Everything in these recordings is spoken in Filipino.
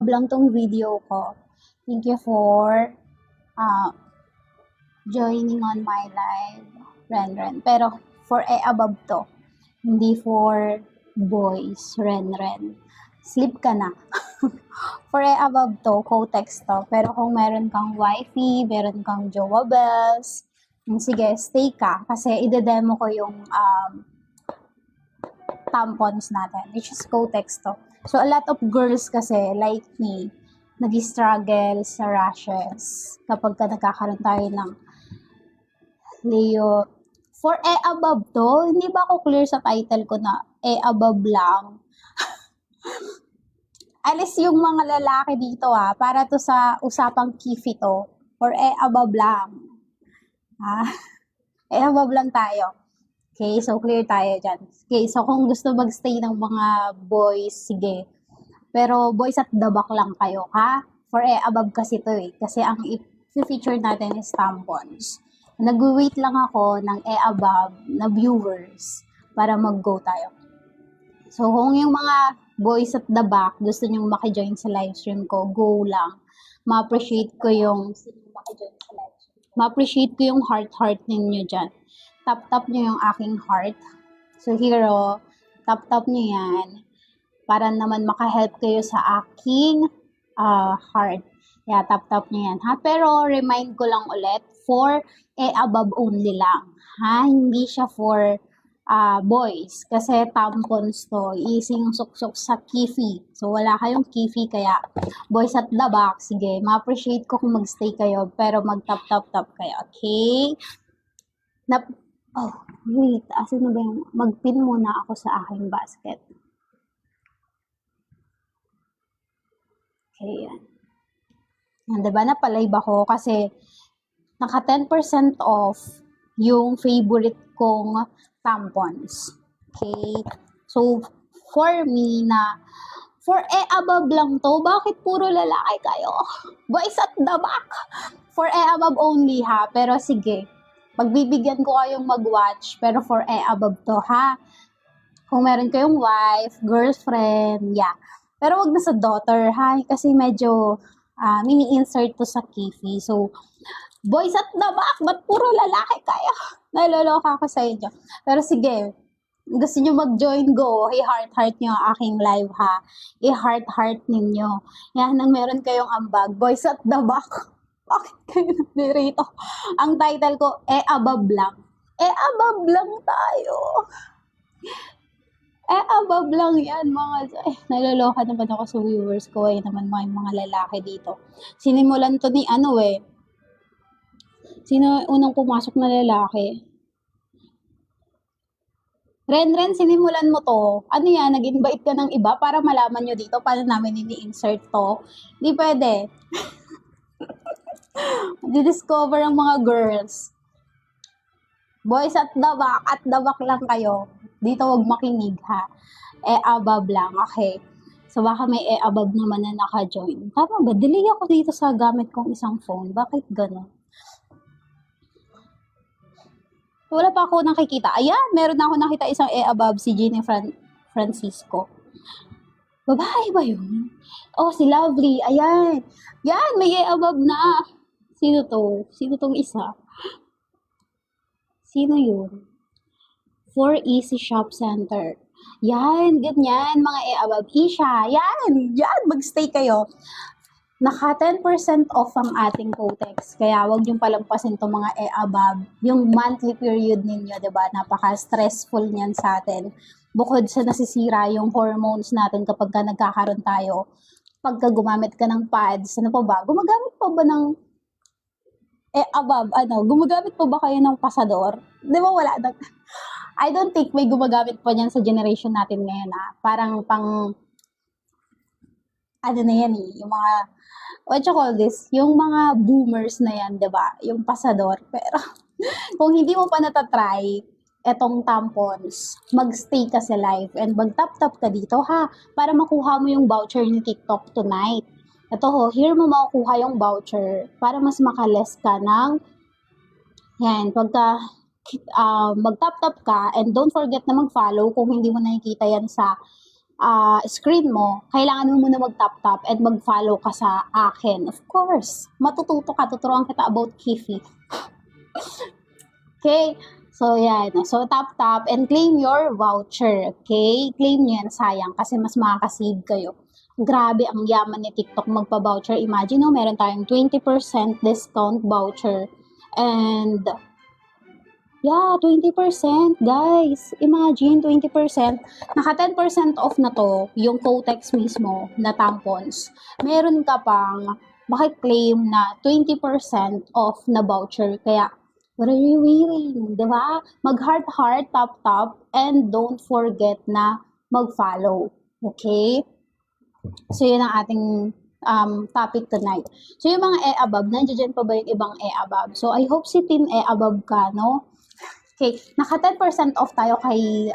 lang tong video ko. Thank you for uh, joining on my live, Ren. Pero for above to, hindi for boys, Ren. Sleep ka na. For above to, co-text to. Pero kung meron kang wifey, meron kang jowa bells, sige, stay ka. Kasi ide-demo ko yung tampons natin, which is co-text to. So, a lot of girls kasi, like me, nag-struggle sa rashes kapag nagkakaroon tayo ng Leo. For above to, hindi ba ako clear sa title ko na above lang? Alis yung mga lalaki dito para to sa usapang kifi to. For above lang. Above lang tayo. Okay, so clear tayo dyan. Okay, so kung gusto magstay ng mga boys, sige. Pero boys at the back lang kayo, ha? For above kasi to Kasi ang i-feature natin is tampons. Nag-wait lang ako ng above na viewers para mag-go tayo. So kung yung mga boys at the back, gusto nyong maki-join sa live stream ko, go lang. Ma-appreciate ko yung heart ninyo dyan. Tap nyo yung aking heart. So, hero, tap nyo yan para naman makahelp kayo sa aking heart. Yeah, tap nyo yan, ha? Pero, remind ko lang ulit, for above only lang, ha? Hindi siya for boys. Kasi tampons to, ising suksok sa kifi. So, wala kayong kifi, kaya boys at the back, sige, ma-appreciate ko kung magstay kayo, pero mag-tap kayo, okay? Wait, asan na ba yung, mag-pin muna ako sa aking basket. Okay, yan. Diba, napalive ako kasi naka 10% off yung favorite kong tampons. Okay, so for me na, for above lang to, bakit puro lalaki kayo? Boys at the back. For above only, ha? Pero sige, pagbibigyan ko kayong mag-watch, pero for above to, ha? Kung meron kayong wife, girlfriend, yeah. Pero wag na sa daughter, ha? Kasi medyo mini-insert to sa kifi. So, boys at the back, ba't puro lalaki kayo? Naloloka ako sa inyo. Pero sige, gusto nyo mag-join, go. I-heart nyo ang aking live, ha? I-heart ninyo. Yan, nang meron kayong ambag. Boys at the back. Bakit kayo nandito? Ang title ko, above lang. Above lang tayo. Above lang yan, mga... naloloka naman ako sa viewers ko. Naman mga lalaki dito. Sinimulan to ni Sino unang pumasok na lalaki? Ren, sinimulan mo to. Ano yan? Nag-invite ka ng iba para malaman nyo dito paano namin ini-insert to. Hindi pwede. Di-discover ang mga girls. Boys at the back lang kayo. Dito wag makinig, ha? Above lang, okay? So baka may above naman na naka-join. Tama ba? Delay ako dito sa gamit kong isang phone. Bakit gano'n? Wala pa ako nakikita. Ayan, meron na ako nakita isang above, si Ginny Francisco. Babae ba yun? Oh, si Lovely. Ayan. Yan, may above na. Sino to? Sino tong isa? Sino yun? For Easy Shop Center. Yan, ganyan, mga above. Isha, yan, magstay kayo. Naka 10% off ang ating Kotex. Kaya wag niyong palampasin itong mga above. Yung monthly period ninyo, diba? Napaka-stressful niyan sa atin. Bukod sa nasisira yung hormones natin kapag nagkakaroon tayo. Pagka gumamit ka ng pads, ano pa ba? Gumagamit pa ba ng above? Gumagamit pa ba kayo ng pasador? Di ba wala? I don't think may gumagamit pa niyan sa generation natin ngayon, Parang pang, na yan yung mga, what you call this? Yung mga boomers na yan, diba? Yung pasador. Pero, kung hindi mo pa natatry, etong tampons, magstay ka sa live and mag-tap ka dito, ha? Para makuha mo yung voucher ni TikTok tonight. Ito here mo makukuha yung voucher para mas makaless ka ng, yan, pagka mag-tap ka, and don't forget na mag-follow kung hindi mo nakikita yan sa screen mo, kailangan mo muna mag-tap-tap and mag-follow ka sa akin. Of course, matututo ka, tuturuan kita about Kifi. Okay? So, yan. So, tap-tap and claim your voucher. Okay? Claim nyo yan, sayang, kasi mas makakasave kayo. Grabe, ang yaman ni TikTok magpa-voucher. Imagine, no, meron tayong 20% discount voucher. And, yeah, 20%, guys. Imagine, 20%. Naka 10% off na to, yung Kotex mismo na tampons. Meron ka pang makiklaim na 20% off na voucher. Kaya, what are you waiting? Diba? Mag-heart, tap, and don't forget na mag-follow. Okay? So, yun ang ating topic tonight. So, yung mga e-above, nandiyan pa ba yung ibang e-above? So, I hope si Team e-above ka, no? Okay, naka 10% off tayo kay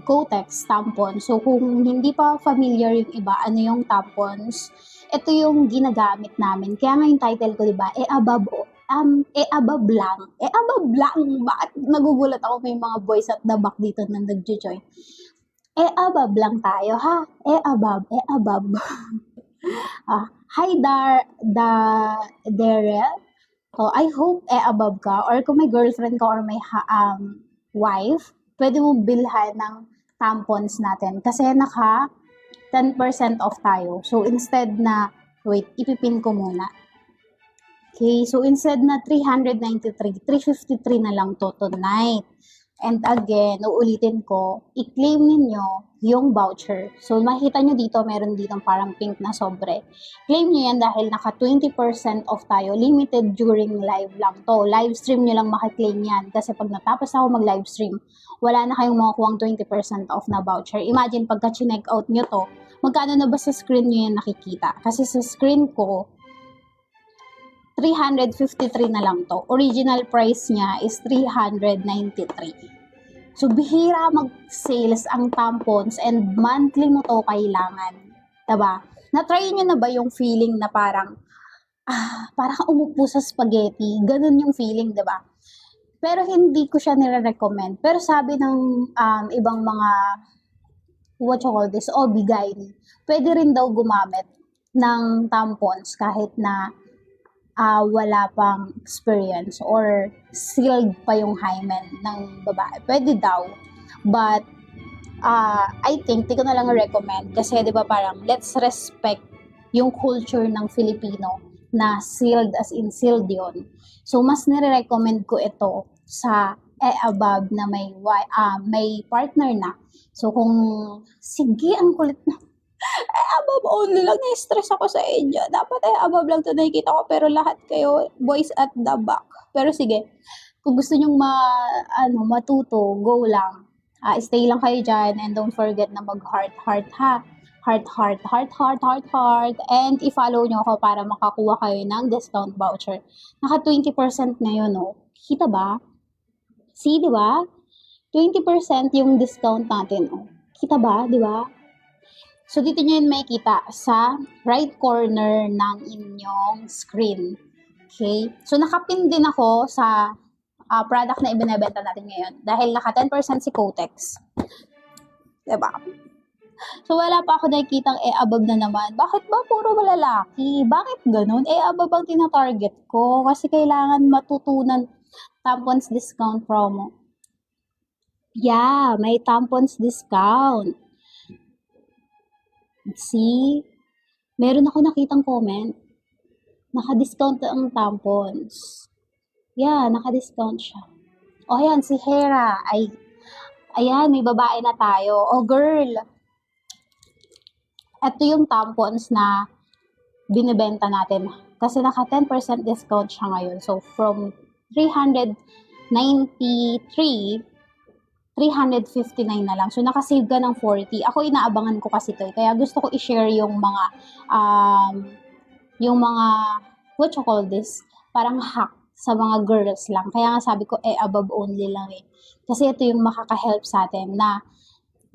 Kotex tampon. So, kung hindi pa familiar yung iba, ano yung tampons, ito yung ginagamit namin. Kaya nga yung title ko, diba? E-above lang. E-above lang. Bakit nagugulat ako, may mga boys at the back dito na nag-join? E-above lang tayo, ha? E-above. Hi, Daryl. So, I hope above ka, or kung may girlfriend ka or may wife, pwede mo bilhan ng tampons natin. Kasi naka 10% off tayo. So, instead na, wait, ipipin ko muna. Okay, so instead na 393, 353 na lang to tonight. And again, uulitin ko, i-claim ninyo yung voucher. So, makikita nyo dito, meron dito parang pink na sobre. Claim nyo yan dahil naka 20% off tayo. Limited during live lang to. Live stream nyo lang makiklaim yan. Kasi pag natapos ako mag-live stream, wala na kayong makukuhang 20% off na voucher. Imagine, pagka chinek out nyo to, magkano na ba sa screen nyo yan nakikita? Kasi sa screen ko, 353 na lang to. Original price niya is 393. So, bihira mag-sales ang tampons and monthly mo to kailangan. Diba? Na-try nyo na ba yung feeling na parang umupo sa spaghetti? Ganun yung feeling, diba? Pero hindi ko siya nire-recommend. Pero sabi ng ibang mga, what you call this, OB-GYN, pwede rin daw gumamit ng tampons kahit na wala pang experience or sealed pa yung hymen ng babae. Pwede daw. But, I think, di ko na lang recommend kasi di ba parang let's respect yung culture ng Filipino na sealed as in sealed yun. So, mas nire-recommend ko ito sa above na may partner na. So, kung sige, ang kulit na. Above only lang, na-stress ako sa inyo. Dapat above lang to nakikita ko, pero lahat kayo, boys at the back. Pero sige, kung gusto nyong matuto, go lang. Stay lang kayo dyan, and don't forget na mag-heart, ha? Heart. And i-follow nyo ako para makakuha kayo ng discount voucher. Naka 20% ngayon, no? Kita ba? See, di ba? 20% yung discount natin, oh. Kita ba? Di ba? So, dito nyo yun makikita sa right corner ng inyong screen. Okay? So, nakapin din ako sa product na ibinebenta natin ngayon. Dahil naka 10% si Kotex. Diba? So, wala pa ako nakikitang above na naman. Bakit ba puro malalaki? Bakit ganun? Above ang tina-target ko. Kasi kailangan matutunan tampons discount promo. Yeah, may tampons discount. See? Meron ako nakitang comment. Naka-discount ang tampons. Yeah, naka-discount siya. O, ayan, si Hera. Ayan, may babae na tayo. O, girl. Ito yung tampons na binibenta natin. Kasi naka 10% discount siya ngayon. So, from 393, 359 na lang. So, nakasave ka ng 40. Ako, inaabangan ko kasi ito. Kaya gusto ko i-share yung mga, what you call this? Parang hack sa mga girls lang. Kaya nga sabi ko, above only lang eh. Kasi ito yung makaka-help sa atin na,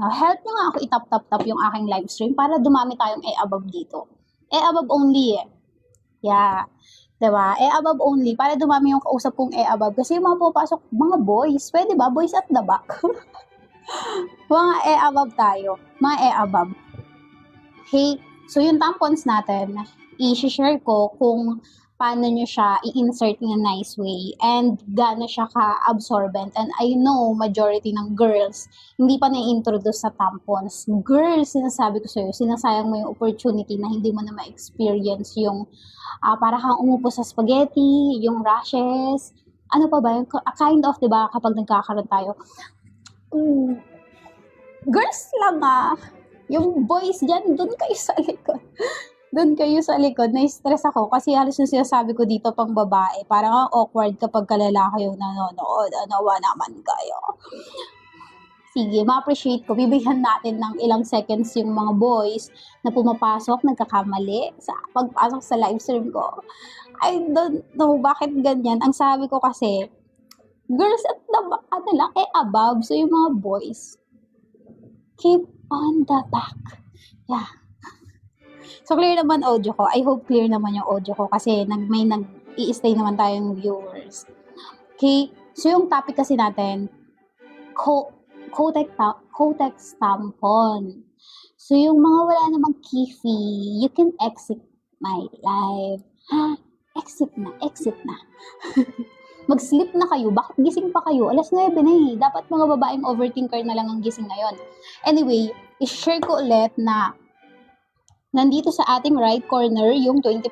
help nyo nga ako itap-tap-tap yung aking live stream para dumami tayong above dito. Above only eh. Yeah. Diba? Above only. Para dumami yung kausap kong above. Kasi yung mga pupasok, mga boys. Pwede ba? Boys at the back. Mga above tayo. Mga above. Okay? So, yung tampons natin, i-share ko kung paano nyo siya i-insert in a nice way and gaano siya ka-absorbent. And I know, majority ng girls, hindi pa na-introduce sa tampons. Girls, sinasabi ko sa'yo, sinasayang mo yung opportunity na hindi mo na ma-experience yung para kang umupo sa spaghetti, yung rashes, ano pa ba, yung kind of, di ba, kapag nagkakaroon tayo, girls lang yung boys dyan, dun kayo sa likod. Doon kayo sa likod, na-stress ako kasi halos yung sinasabi ko dito pang babae. Parang awkward kapag kalalaki yung nanonood. Anawa naman kayo. Sige, ma-appreciate ko. Bibigyan natin ng ilang seconds yung mga boys na pumapasok, nagkakamali sa pagpasok sa live stream ko. I don't know bakit ganyan. Ang sabi ko kasi, girls at the above. So yung mga boys, keep on the back. Yeah. So, clear naman audio ko. I hope clear naman yung audio ko kasi may nag-i-stay naman tayong viewers. Okay? So, yung topic kasi natin, Kotex tampon. So, yung mga wala namang kifi, you can exit my live. Ha? Exit na. Mag-sleep na kayo. Bakit gising pa kayo? Alas 9 na eh. Dapat mga babaeng overthinker na lang ang gising ngayon. Anyway, i-share ko ulit na nandito sa ating right corner yung 20%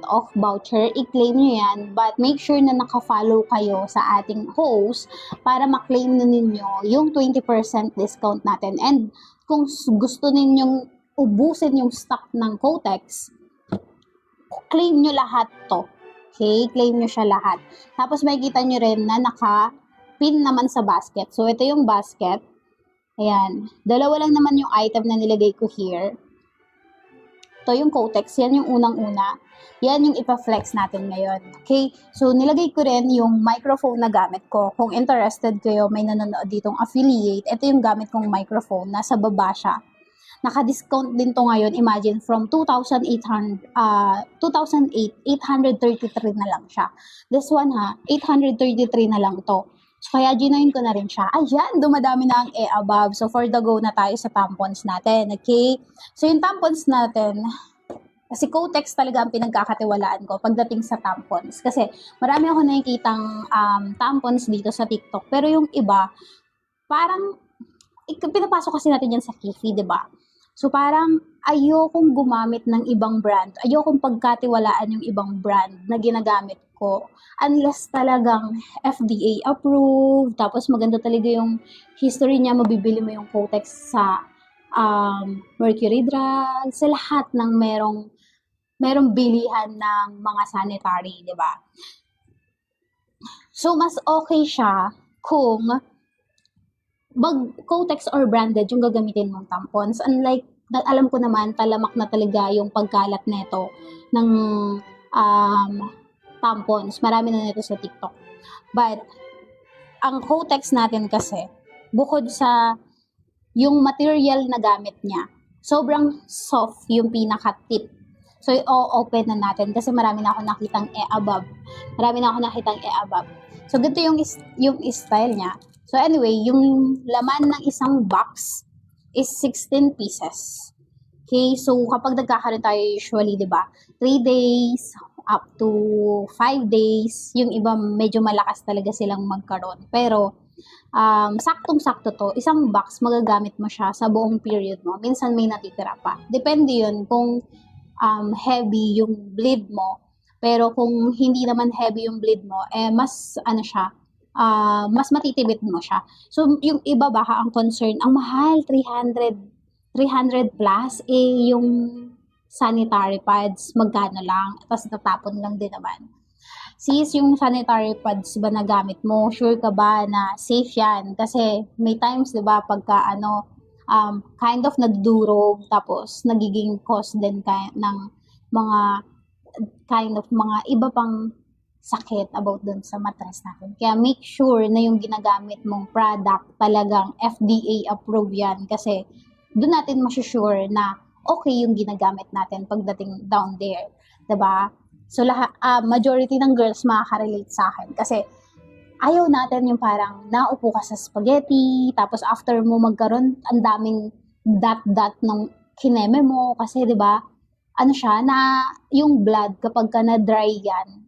off voucher. I-claim nyo yan, but make sure na naka-follow kayo sa ating host para ma-claim na ninyo yung 20% discount natin. And kung gusto ninyong ubusin yung stock ng Kotex, claim nyo lahat to. Okay? Claim nyo siya lahat. Tapos makikita nyo rin na naka-pin naman sa basket. So, ito yung basket. Ayan. Dalawa lang naman yung item na nilagay ko here. Ito yung Kotex, yan yung unang-una. Yan yung ipa-flex natin ngayon. Okay? So, nilagay ko rin yung microphone na gamit ko. Kung interested kayo, may nanonood ditong affiliate. Ito yung gamit kong microphone. Nasa baba siya. Naka-discount din to ngayon. Imagine, from 833 na lang siya. This one $833 na lang to. So, kaya ginayin ko na rin siya. Ayan, dumadami na ang above. So, for the go na tayo sa tampons natin. Okay? So, yung tampons natin, kasi Kotex talaga ang pinagkakatiwalaan ko pagdating sa tampons. Kasi marami ako nakikitang tampons dito sa TikTok. Pero yung iba, parang, pinapasok kasi natin yan sa Kifi, di ba? So, parang ayokong gumamit ng ibang brand. Ayokong pagkatiwalaan yung ibang brand na ginagamit ko. Unless talagang FDA approved, tapos maganda talaga yung history niya, mabibili mo yung Kotex sa Mercury Drug, sa lahat ng merong bilihan ng mga sanitary, di ba? So, mas okay siya kung Kotex or branded yung gagamitin mong tampons. Unlike, alam ko naman, talamak na talaga yung pagkalat neto ng tampons. Marami na nito sa TikTok. But, ang Kotex natin kasi, bukod sa yung material na gamit niya, sobrang soft yung pinaka-tip. So, i-open na natin kasi marami na ako nakitang above. So, ganito yung style niya. So, anyway, yung laman ng isang box is 16 pieces. Okay, so kapag nagkakaroon tayo usually, di ba, 3 days up to 5 days, yung iba medyo malakas talaga silang magkaroon. Pero, saktong-sakto to, isang box, magagamit mo siya sa buong period mo. Minsan may natitira pa. Depende yun kung heavy yung bleed mo. Pero kung hindi naman heavy yung bleed mo, mas mas matitibit mo siya. So, yung iba baka ang concern, ang mahal, 300 plus, yung sanitary pads, magkano lang, tapos natapon lang din naman. Sis, yung sanitary pads ba na gamit mo, sure ka ba na safe yan? Kasi may times, di ba, pagka kind of nadurog, tapos nagiging cause din ng mga mga iba pang sakit about dun sa mattress natin. Kaya make sure na yung ginagamit mong product talagang FDA approved yan kasi doon natin masusure na okay yung ginagamit natin pagdating down there. Diba? So, majority ng girls makaka-relate sa akin kasi ayaw natin yung parang naupo ka sa spaghetti, tapos after mo magkaroon, ang daming dot-dot ng kineme mo. Kasi, di ba, ano siya, na yung blood, kapag ka na-dry yan,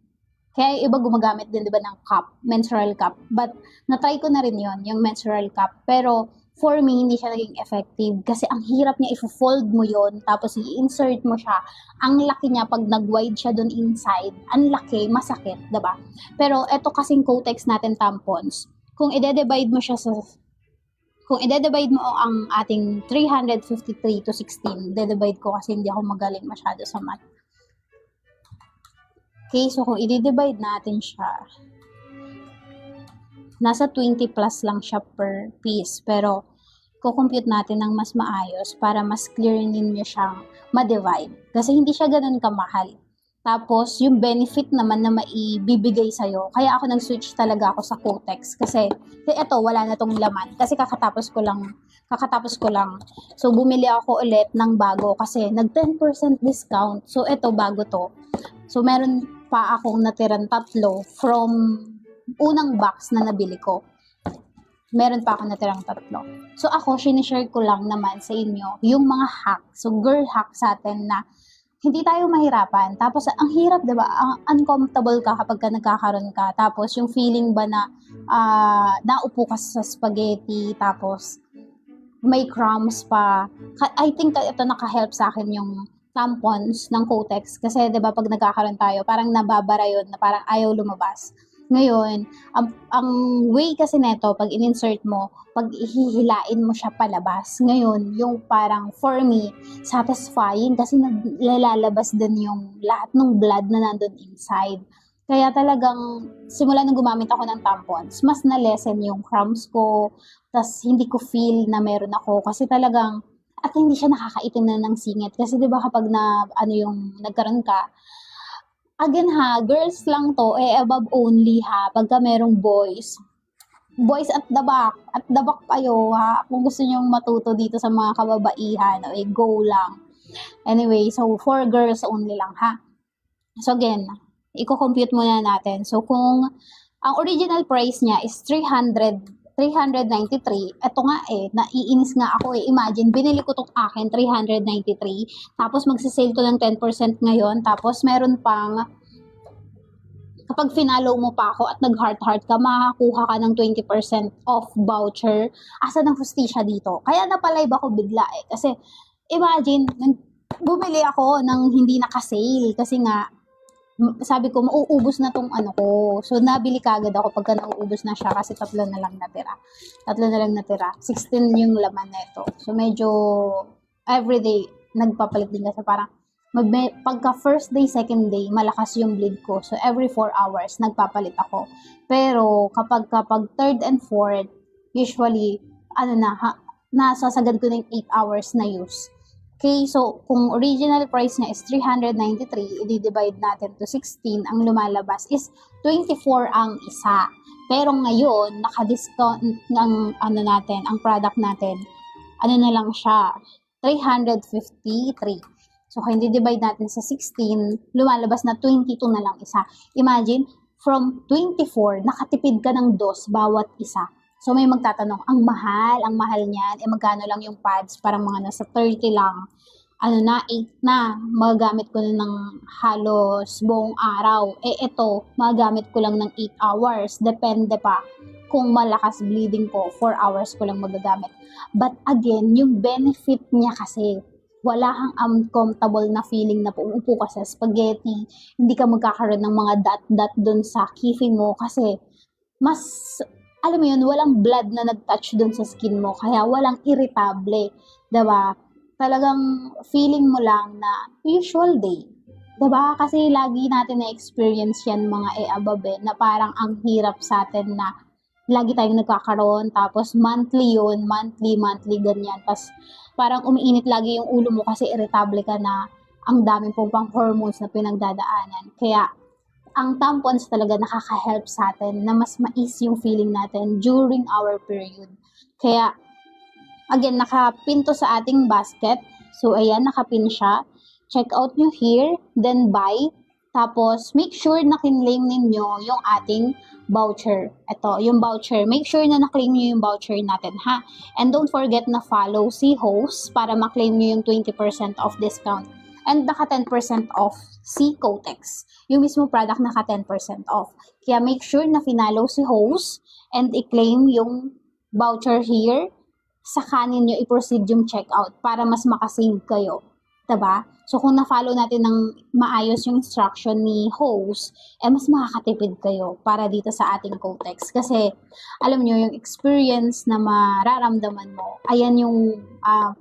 kaya yung iba gumagamit din, di ba, ng cup, menstrual cup. But, na-try ko na rin yon yung menstrual cup. Pero, for me, hindi siya naging effective. Kasi ang hirap niya, i-fold mo yon tapos i-insert mo siya. Ang laki niya, pag nag-wide siya dun inside, ang laki, masakit, di ba? Pero, eto kasing Kotex natin tampons, kung i-divide mo siya sa kung i-divide mo ang ating 353 to 16, i-divide ko kasi hindi ako magaling masyado sa math. Okay, so kung i-divide natin siya, nasa 20 plus lang siya per piece. Pero, kukompute natin ng mas maayos para mas clear ninyo siyang ma-divide. Kasi hindi siya ganun kamahal. Tapos, yung benefit naman na maibibigay sa'yo, kaya ako nag-switch talaga ako sa Kotex. Kasi eto, wala na tong laman. Kasi kakatapos ko lang. So, bumili ako ulit ng bago kasi nag 10% discount. So, eto, bago to. So, meron pa akong natirang 3 from unang box na nabili ko. Meron pa ako natirang 3. So, ako, sinishare ko lang naman sa inyo yung mga hack. So, girl hack sa atin na hindi tayo mahirapan. Tapos, ang hirap, diba? Ang uncomfortable ka kapag ka nagkakaroon ka. Tapos, yung feeling ba na naupo ka sa spaghetti, tapos may crumbs pa. I think ito naka-help sa akin yung tampons ng Kotex. Kasi, diba, pag nagkakaroon tayo, parang nababara yun, na parang ayaw lumabas. Ngayon, ang way kasi neto, pag in-insert mo, pag ihihilain mo siya palabas. Ngayon, yung parang for me, satisfying kasi naglalabas din yung lahat ng blood na nandun inside. Kaya talagang, simula nung gumamit ako ng tampons, mas na-lessen yung crumbs ko, tas hindi ko feel na meron ako kasi talagang, at hindi siya nakakaitim na ng singit. Kasi diba kapag nagkaroon ka, again ha, girls lang to, above only ha, pagka merong boys at the back kayo ha, kung gusto nyong matuto dito sa mga kababaihan, go lang. Anyway, so for girls only lang ha. So again, i-compute muna natin. So kung ang original price niya is 393, eto nga naiinis nga ako imagine, binili ko tong akin 393, tapos magsisale to ng 10% ngayon, tapos meron pang, kapag finalo mo pa ako at nag-heart-heart ka, makakuha ka ng 20% off voucher. Asa ng hustisya dito? Kaya napalive ako bigla kasi imagine, bumili ako ng hindi nakasale kasi nga, sabi ko, mauubos na tong ano ko. So, nabili kagad ako pagka nauubos na siya kasi 3 na lang natira. 16 yung laman nito. So, medyo everyday nagpapalit din kasi parang pagka first day, second day, malakas yung bleed ko. So, every 4 hours, nagpapalit ako. Pero, kapag third and fourth, usually, nasasagad ko ng 8 hours na use. Okay, so kung original price niya is 393, i-divide natin to 16, ang lumalabas is 24 ang isa. Pero ngayon, naka-discount ng ang product natin, na lang siya, 353. So kung i-divide natin sa 16, lumalabas na 22 na lang isa. Imagine, from 24, nakatipid ka ng 2 bawat isa. So, may magtatanong, ang mahal niyan, magkano lang yung pads, parang mga nasa 30 lang, 8 na, magagamit ko na ng halos buong araw. Ito, magagamit ko lang ng 8 hours, depende pa, kung malakas bleeding ko, 4 hours ko lang magagamit. But again, yung benefit niya kasi, wala kang uncomfortable na feeling na uupo ka sa spaghetti, hindi ka magkakaroon ng mga dot-dot dun sa kifi mo, kasi, alam mo yun, walang blood na nag-touch dun sa skin mo, kaya walang irritable, diba? Talagang feeling mo lang na usual day, diba? Kasi lagi natin na-experience yan mga ababe, na parang ang hirap sa atin na lagi tayong nagkakaroon, tapos monthly yun, monthly, ganyan, tapos parang umiinit lagi yung ulo mo kasi irritable ka na ang daming pang hormones na pinagdadaanan, kaya ang tampons talaga nakaka-help sa atin na mas mais yung feeling natin during our period. Kaya, again, nakapin to sa ating basket. So, ayan, nakapin siya. Check out nyo here, then buy. Tapos, make sure na kinlaim ninyo yung ating voucher. Ito, yung voucher. Make sure na na-claim nyo yung voucher natin, ha? And don't forget na follow si host para ma-claim nyo yung 20% off discount. And naka 10% off si Kotex. Yung mismo product naka 10% off. Kaya make sure na finalo si host and i-claim yung voucher here. Saka ninyo i-proceed yung checkout para mas makasave kayo. Diba? So, kung na-follow natin ng maayos yung instruction ni host, mas makakatipid kayo para dito sa ating Kotex. Kasi, alam nyo, yung experience na mararamdaman mo, ayan yung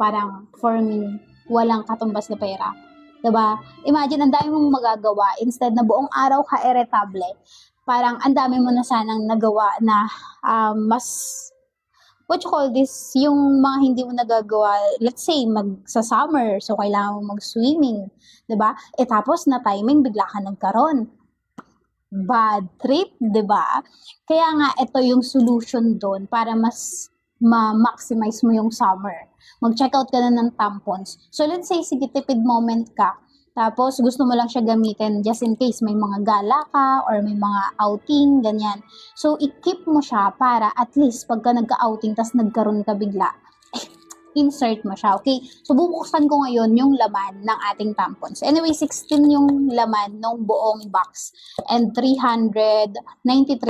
parang for me, walang katumbas na pera. Diba? Imagine, ang dami mong magagawa. Instead na buong araw ka irritable, parang ang dami mo na sanang nagawa na mas what you call this, yung mga hindi mo nagagawa, let's say, sa summer, so kailangan mo mag-swimming, diba? Tapos na timing, bigla ka nagkaroon. Bad trip, diba? Kaya nga, ito yung solution doon para mas ma-maximize mo yung summer. Mag-check out ka na ng tampons. So, let's say, sige, tipid moment ka. Tapos, gusto mo lang siya gamitin just in case may mga gala ka or may mga outing, ganyan. So, i-keep mo siya para at least pagka nagka-outing tas nagkaroon ka bigla, insert mo siya, okay? So, bubuksan ko ngayon yung laman ng ating tampons. Anyway, 16 yung laman ng buong box and 393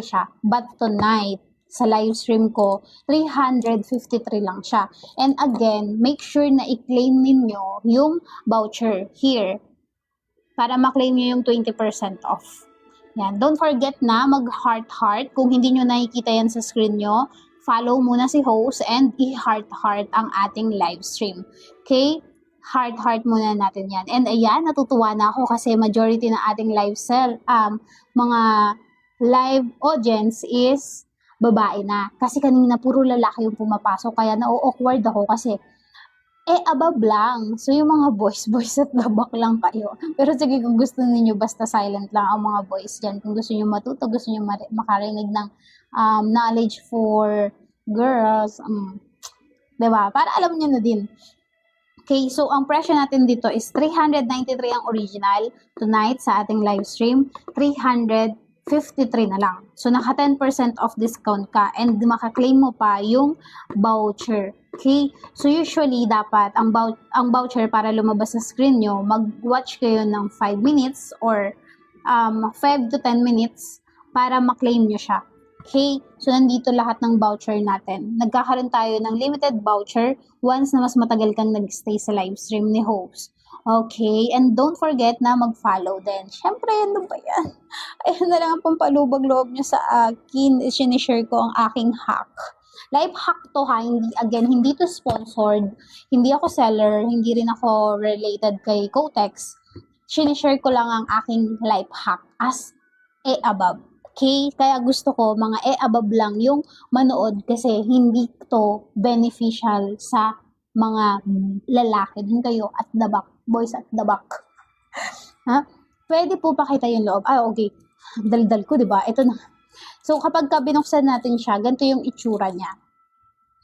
siya. But tonight, sa live stream ko, 353 lang siya. And again, make sure na i-claim ninyo yung voucher here para ma-claim nyo yung 20% off. Yan. Don't forget na mag-heart-heart. Kung hindi nyo nakikita yan sa screen nyo, follow muna si host and i-heart-heart ang ating live stream. Okay? Heart-heart muna natin yan. And ayan, natutuwa na ako kasi majority ng ating mga live audience is babae na. Kasi kanina puro lalaki yung pumapasok. Kaya na-awkward ako kasi above lang. So, yung mga boys at babak lang kayo. Pero sige, kung gusto niyo basta silent lang ang mga boys dyan. Kung gusto niyo matuto, gusto niyo makarinig ng knowledge for girls. Diba? Para alam niyo na din. Okay, so ang presyo natin dito is 393 ang original. Tonight, sa ating live stream, 353 na lang. So, naka 10% off discount ka and makaklaim mo pa yung voucher. Okay? So, usually, dapat, ang voucher para lumabas sa screen nyo, mag-watch kayo ng 5 minutes or 5 to 10 minutes para maklaim nyo siya. Okay? So, nandito lahat ng voucher natin. Nagkakaroon tayo ng limited voucher once na mas matagal kang nag-stay sa live stream ni host. Okay? And don't forget na mag-follow din. Siyempre, ano ba yan? Ayan na lang ang pampalubag-loob nyo sa akin. Sinishare ko ang aking hack. Life hack to ha, hindi to sponsored, hindi ako seller, hindi rin ako related kay Kotex. Sinishare ko lang ang aking life hack as above. Okay? Kaya gusto ko mga above lang yung manood kasi hindi to beneficial sa mga lalaki din kayo at the back, boys at the back. Ha? Pwede po pakita yung loob. Okay. Daldal ko, diba? Ito na. So, kapag binuksan natin siya, ganito yung itsura niya.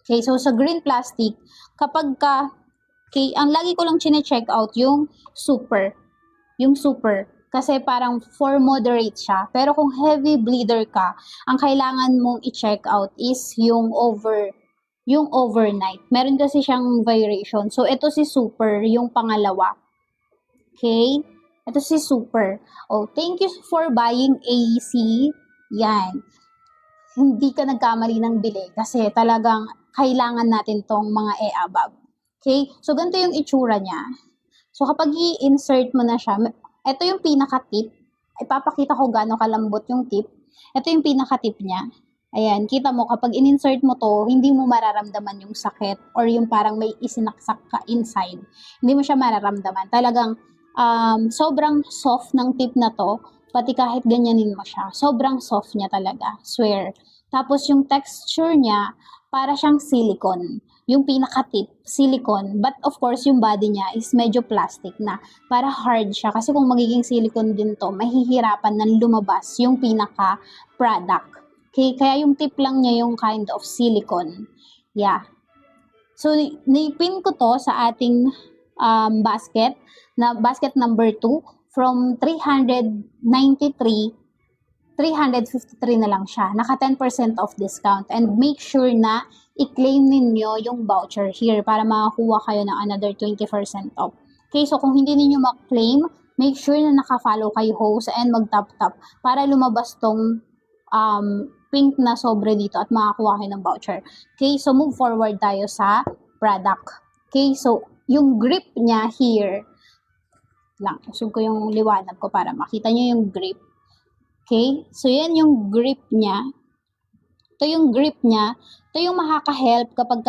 Okay, so sa green plastic, ang lagi ko lang chine-check out yung super. Yung super. Kasi parang for moderate siya. Pero kung heavy bleeder ka, ang kailangan mong i-check out is yung overnight. Meron kasi siyang variation. So, ito si super, yung pangalawa. Okay? Ito si super. Oh, thank you for buying AC. Yan. Hindi ka nagkamali ng bili kasi talagang kailangan natin tong mga above. Okay? So, ganito yung itsura niya. So, kapag i-insert mo na siya, ito yung pinaka-tip. Ipapakita ko gaano kalambot yung tip. Ito yung pinaka-tip niya. Ayan, kita mo, kapag in-insert mo to, hindi mo mararamdaman yung sakit or yung parang may isinaksak ka inside. Hindi mo siya mararamdaman. Talagang sobrang soft ng tip na to, pati kahit ganyanin mo siya. Sobrang soft niya talaga, swear. Tapos yung texture niya, para siyang silicone. Yung pinaka-tip, silicone. But of course, yung body niya is medyo plastic na. Para hard siya. Kasi kung magiging silicone din to, mahihirapan na lumabas yung pinaka-product. Okay? Kaya yung tip lang niya yung kind of silicone. Yeah. So, naipin ko to sa ating basket, na basket number 2 from 393, 353 na lang siya. Naka 10% off discount. And make sure na i-claim ninyo yung voucher here para makakuha kayo ng another 20% off. Okay, so kung hindi ninyo ma-claim, make sure na naka-follow kayo host and mag-tap-tap para lumabas tong pink na sobre dito at makakuha kayo ng voucher. Okay, so move forward tayo sa product. Okay, so yung grip niya here, lang, usog ko yung liwanag ko para makita nyo yung grip. Okay, so yan yung grip niya. Ito yung grip niya. Ito yung makaka-help kapag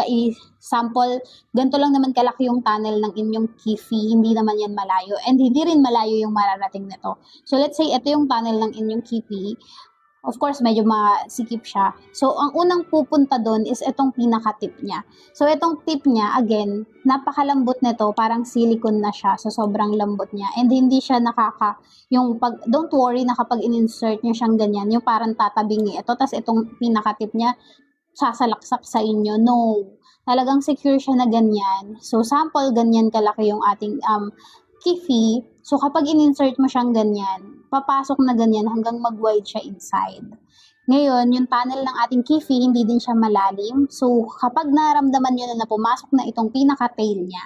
sample, ganito lang naman kalaki yung tunnel ng inyong kifi, hindi naman yan malayo. And hindi rin malayo yung mararating nito. So let's say ito yung tunnel ng inyong kifi. Of course, medyo masikip siya. So, ang unang pupunta doon is itong pinaka-tip niya. So, itong tip niya, again, napakalambot nito, parang silicone na siya. So, sobrang lambot niya. And hindi siya don't worry na kapag in-insert niyo siyang ganyan, yung parang tatabingi ito. Tapos, itong pinaka-tip niya, sasalaksak sa inyo. No. Talagang secure siya na ganyan. So, sample, ganyan kalaki yung ating kifi. So, kapag in-insert mo siyang ganyan, papasok na ganyan hanggang mag-wide siya inside. Ngayon, yung tunnel ng ating kifi, hindi din siya malalim. So, kapag naramdaman nyo na pumasok na itong pinaka-tail niya,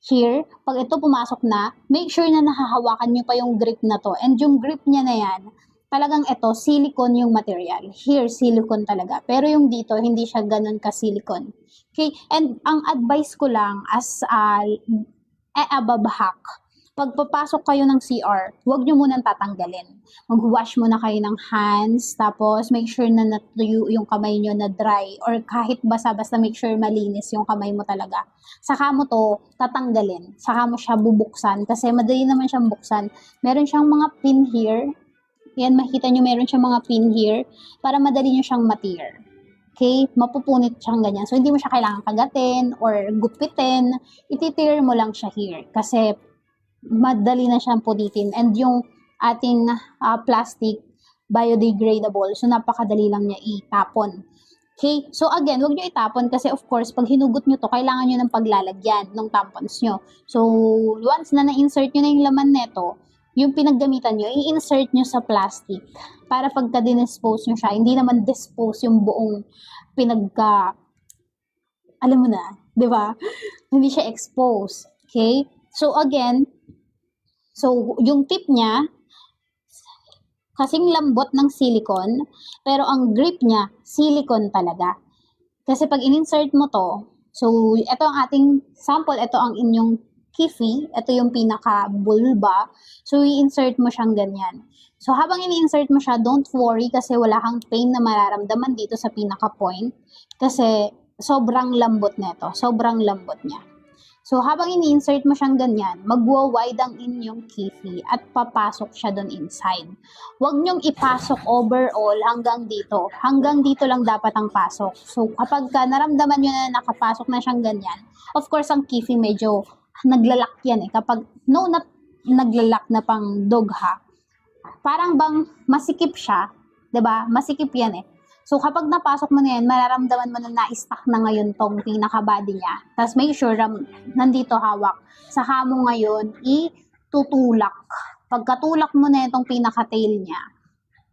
here, pag ito pumasok na, make sure na nahahawakan nyo pa yung grip na to. And yung grip niya na yan, talagang ito, silicone yung material. Here, silicone talaga. Pero yung dito, hindi siya ganun ka-silicone. Okay? And ang advice ko lang as a babahak, pagpapasok kayo ng CR, huwag nyo munang tatanggalin. Mag-wash muna kayo ng hands, tapos make sure na natuyo yung kamay nyo na dry, or kahit basta make sure malinis yung kamay mo talaga. Saka mo to tatanggalin, saka mo siya bubuksan, kasi madali naman siyang buksan. Meron siyang mga pin here, yan makita nyo meron siyang mga pin here, para madali nyo siyang ma-tear. Okay, mapupunit siyang ganyan. So, hindi mo siya kailangan kagatin or gupitin, iti-tear mo lang siya here, kasi madali na siyang punitin. And yung ating plastic, biodegradable. So, napakadali lang niya itapon. Okay? So, again, huwag nyo itapon kasi of course, pag hinugot nyo to, kailangan nyo ng paglalagyan ng tampons nyo. So, once na na-insert nyo na yung laman neto, yung pinaggamitan nyo, i-insert nyo sa plastic para pagka dinispose nyo siya, hindi naman dispose yung buong alam mo na, di ba? Hindi siya expose. Okay? So, again, yung tip niya, kasing lambot ng silicone, pero ang grip niya, silicone talaga. Kasi pag in-insert mo to, so ito ang ating sample, ito ang inyong kifi, ito yung pinaka-bulba, so i-insert mo siyang ganyan. So habang ini-insert mo siya, don't worry kasi wala kang pain na mararamdaman dito sa pinaka-point, kasi sobrang lambot nito, sobrang lambot niya. So, habang ini-insert mo siyang ganyan, magwa-wide ang inyong kifi at papasok siya doon inside. Huwag niyong ipasok overall hanggang dito. Hanggang dito lang dapat ang pasok. So, kapag naramdaman niyo na nakapasok na siyang ganyan, of course, ang kifi medyo naglalak yan eh. Kapag, naglalak na pang dog ha. Parang bang masikip siya, 'di ba? Masikip yan eh. So, kapag napasok mo na yan, mararamdaman mo na na-stuck na ngayon tong pinaka-body niya. Tapos, make sure nandito hawak. Saka mo ngayon, itutulak. Pagkatulak mo na itong pinaka-tail niya,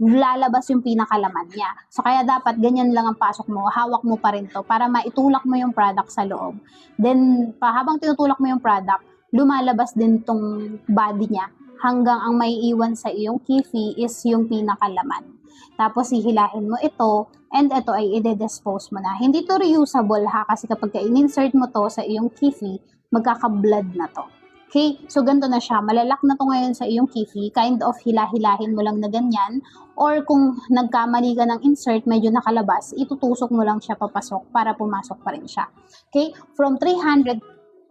lalabas yung pinakalaman niya. So, kaya dapat ganyan lang ang pasok mo. Hawak mo pa rin to para maitulak mo yung product sa loob. Then, habang tinutulak mo yung product, lumalabas din tong body niya hanggang ang may iwan sa iyong kifi is yung pinakalaman. Tapos, hihilahin mo ito, and ito ay i-dispose mo na. Hindi to reusable ha, kasi kapag in-insert mo to sa iyong kifi, magkaka-blood na to. Okay? So, ganito na siya. Malalak na to ngayon sa iyong kifi. Kind of hilahilahin mo lang na ganyan. Or kung nagkamali ka ng insert, medyo nakalabas, itutusok mo lang siya papasok para pumasok pa rin siya. Okay? From 393,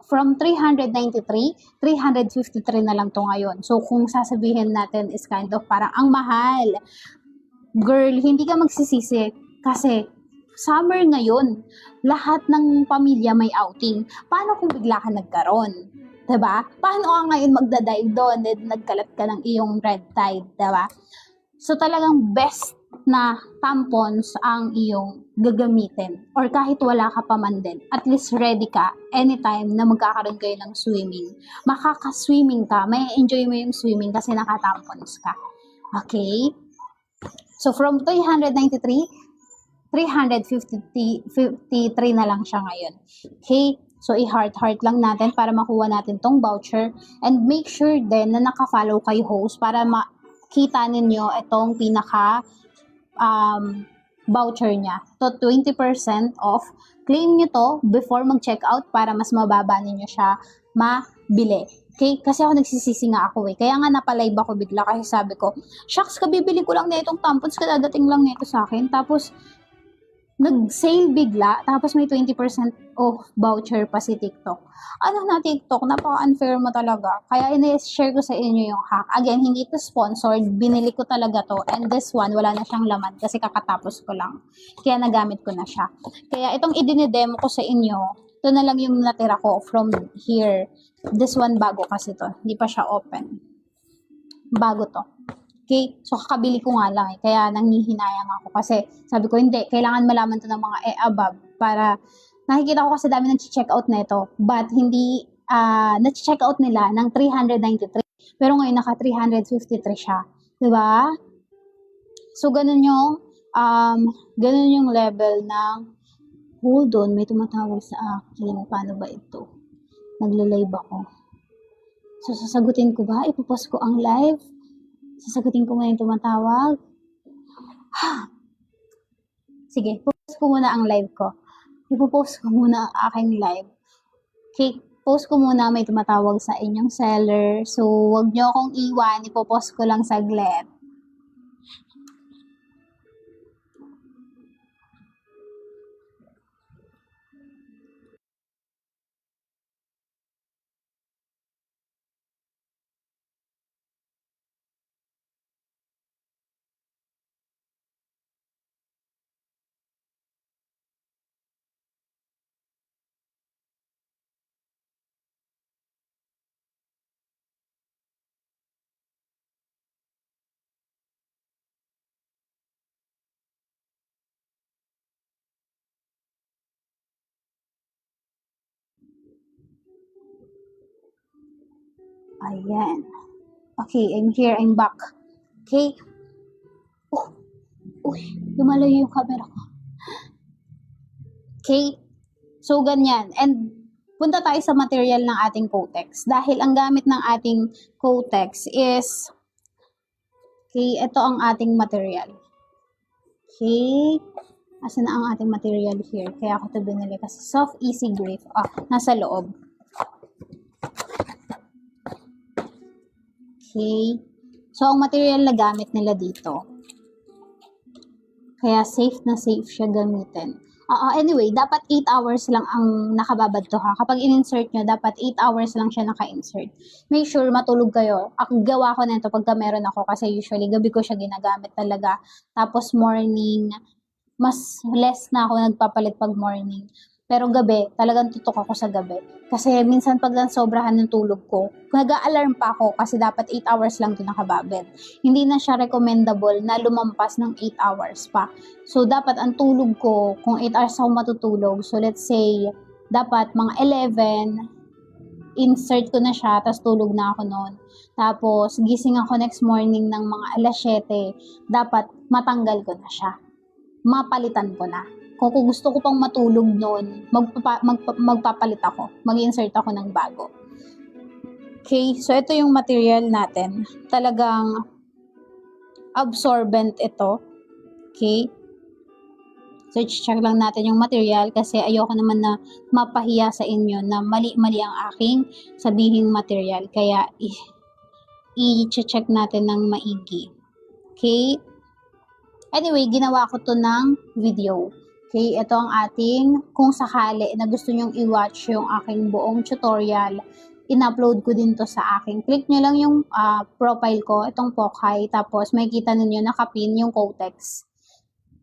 353 na lang to ngayon. So, kung sasabihin natin is kind of parang ang mahal. Girl, hindi ka magsisisi kasi summer ngayon, lahat ng pamilya may outing. Paano kung bigla ka nagkaroon? Diba? Paano ka ngayon magdadive doon and nagkalat ka ng iyong red tide? Diba? So talagang best na tampons ang iyong gagamitin or kahit wala ka pa man din, at least ready ka anytime na magkakaroon kayo ng swimming. Makaka-swimming ka, may enjoy mo yung swimming kasi nakatampons ka. Okay? So from 393, 353 na lang siya ngayon. Okay? So i-heart lang natin para makuha natin tong voucher, and make sure din na naka-follow kay host para makita ninyo itong pinaka voucher niya. To 20% off. Claim nyo to before mag-check out para mas mababa ninyo siya mabili. Okay? Kasi ako nagsisisi nga ako eh. Kaya nga napalive ako bigla kasi sabi ko, shucks, kabibili ko lang na itong tampons, kadadating lang nito sa akin. Tapos, nag-sale bigla, tapos may 20% off voucher pa si TikTok. Ano na TikTok, napaka-unfair mo talaga. Kaya ini-share ko sa inyo yung hack. Again, hindi ito sponsored, binili ko talaga to. And this one, wala na siyang laman kasi kakatapos ko lang. Kaya nagamit ko na siya. Kaya itong idinidemo ko sa inyo, ito na lang yung natira ko from here. This one bago kasi to, hindi pa siya open. Bago to. Okay? So, kakabili ko nga lang eh. Kaya nanghihinayang ako. Kasi sabi ko, hindi. Kailangan malaman to ng mga above para nakikita ko kasi dami nag-check out na ito. But hindi, nag-check out nila ng 393. Pero ngayon, naka 353 siya. Diba? So, ganun yung level ng, hold on, may tumatawag sa akin. Paano ba ito? Nagle-live ako. So, sasagutin ko ba? Ipopost ko ang live? Sasagutin ko muna yung tumatawag. Sige, post ko muna ang live ko. Ipopost ko muna ang aking live. Okay, post ko muna may tumatawag sa inyong seller. So, wag nyo akong iwan. Ipopost ko lang saglit. Ayan. Okay, I'm here. I'm back. Okay. Uy, lumalayo yung camera ko. Okay. So, ganyan. And, punta tayo sa material ng ating Kotex. Dahil ang gamit ng ating Kotex is, okay, ito ang ating material. Okay. Asan na ang ating material here? Kaya ako ito binili kasi soft, easy grip. Nasa loob. Okay. So, ang material na gamit nila dito. Kaya safe na safe siya gamitin. Anyway, dapat 8 hours lang ang nakababad to ha. Kapag in-insert nyo, dapat 8 hours lang siya naka-insert. Make sure matulog kayo. Ang gawa ko na ito pagka meron ako kasi usually gabi ko siya ginagamit talaga. Tapos morning, mas less na ako nagpapalit pag morning. Pero gabi, talagang tutok ako sa gabi. Kasi minsan pag sobrahan ng tulog ko, nag-a-alarm pa ako kasi dapat 8 hours lang ito nakababad. Hindi na siya recommendable na lumampas ng 8 hours pa. So, dapat ang tulog ko, kung 8 hours ako matutulog, so let's say, dapat mga 11, insert ko na siya, tapos tulog na ako noon. Tapos, gising ako next morning ng mga alas 7, dapat matanggal ko na siya. Mapalitan ko na. Kung gusto ko pang matulog noon, magpapalit ako. Mag-insert ako ng bago. Okay, so ito yung material natin. Talagang absorbent ito. Okay. So, check lang natin yung material kasi ayoko naman na mapahiya sa inyo na mali-mali ang aking sabihing material. Kaya, i-check natin ng maigi. Okay. Anyway, ginawa ko to ng video. Okay, ito ang ating, kung sakali na gusto nyong i-watch yung aking buong tutorial, in-upload ko din to sa akin. Click nyo lang yung profile ko, itong Pokai, tapos makikita ninyo nakapin yung Kotex.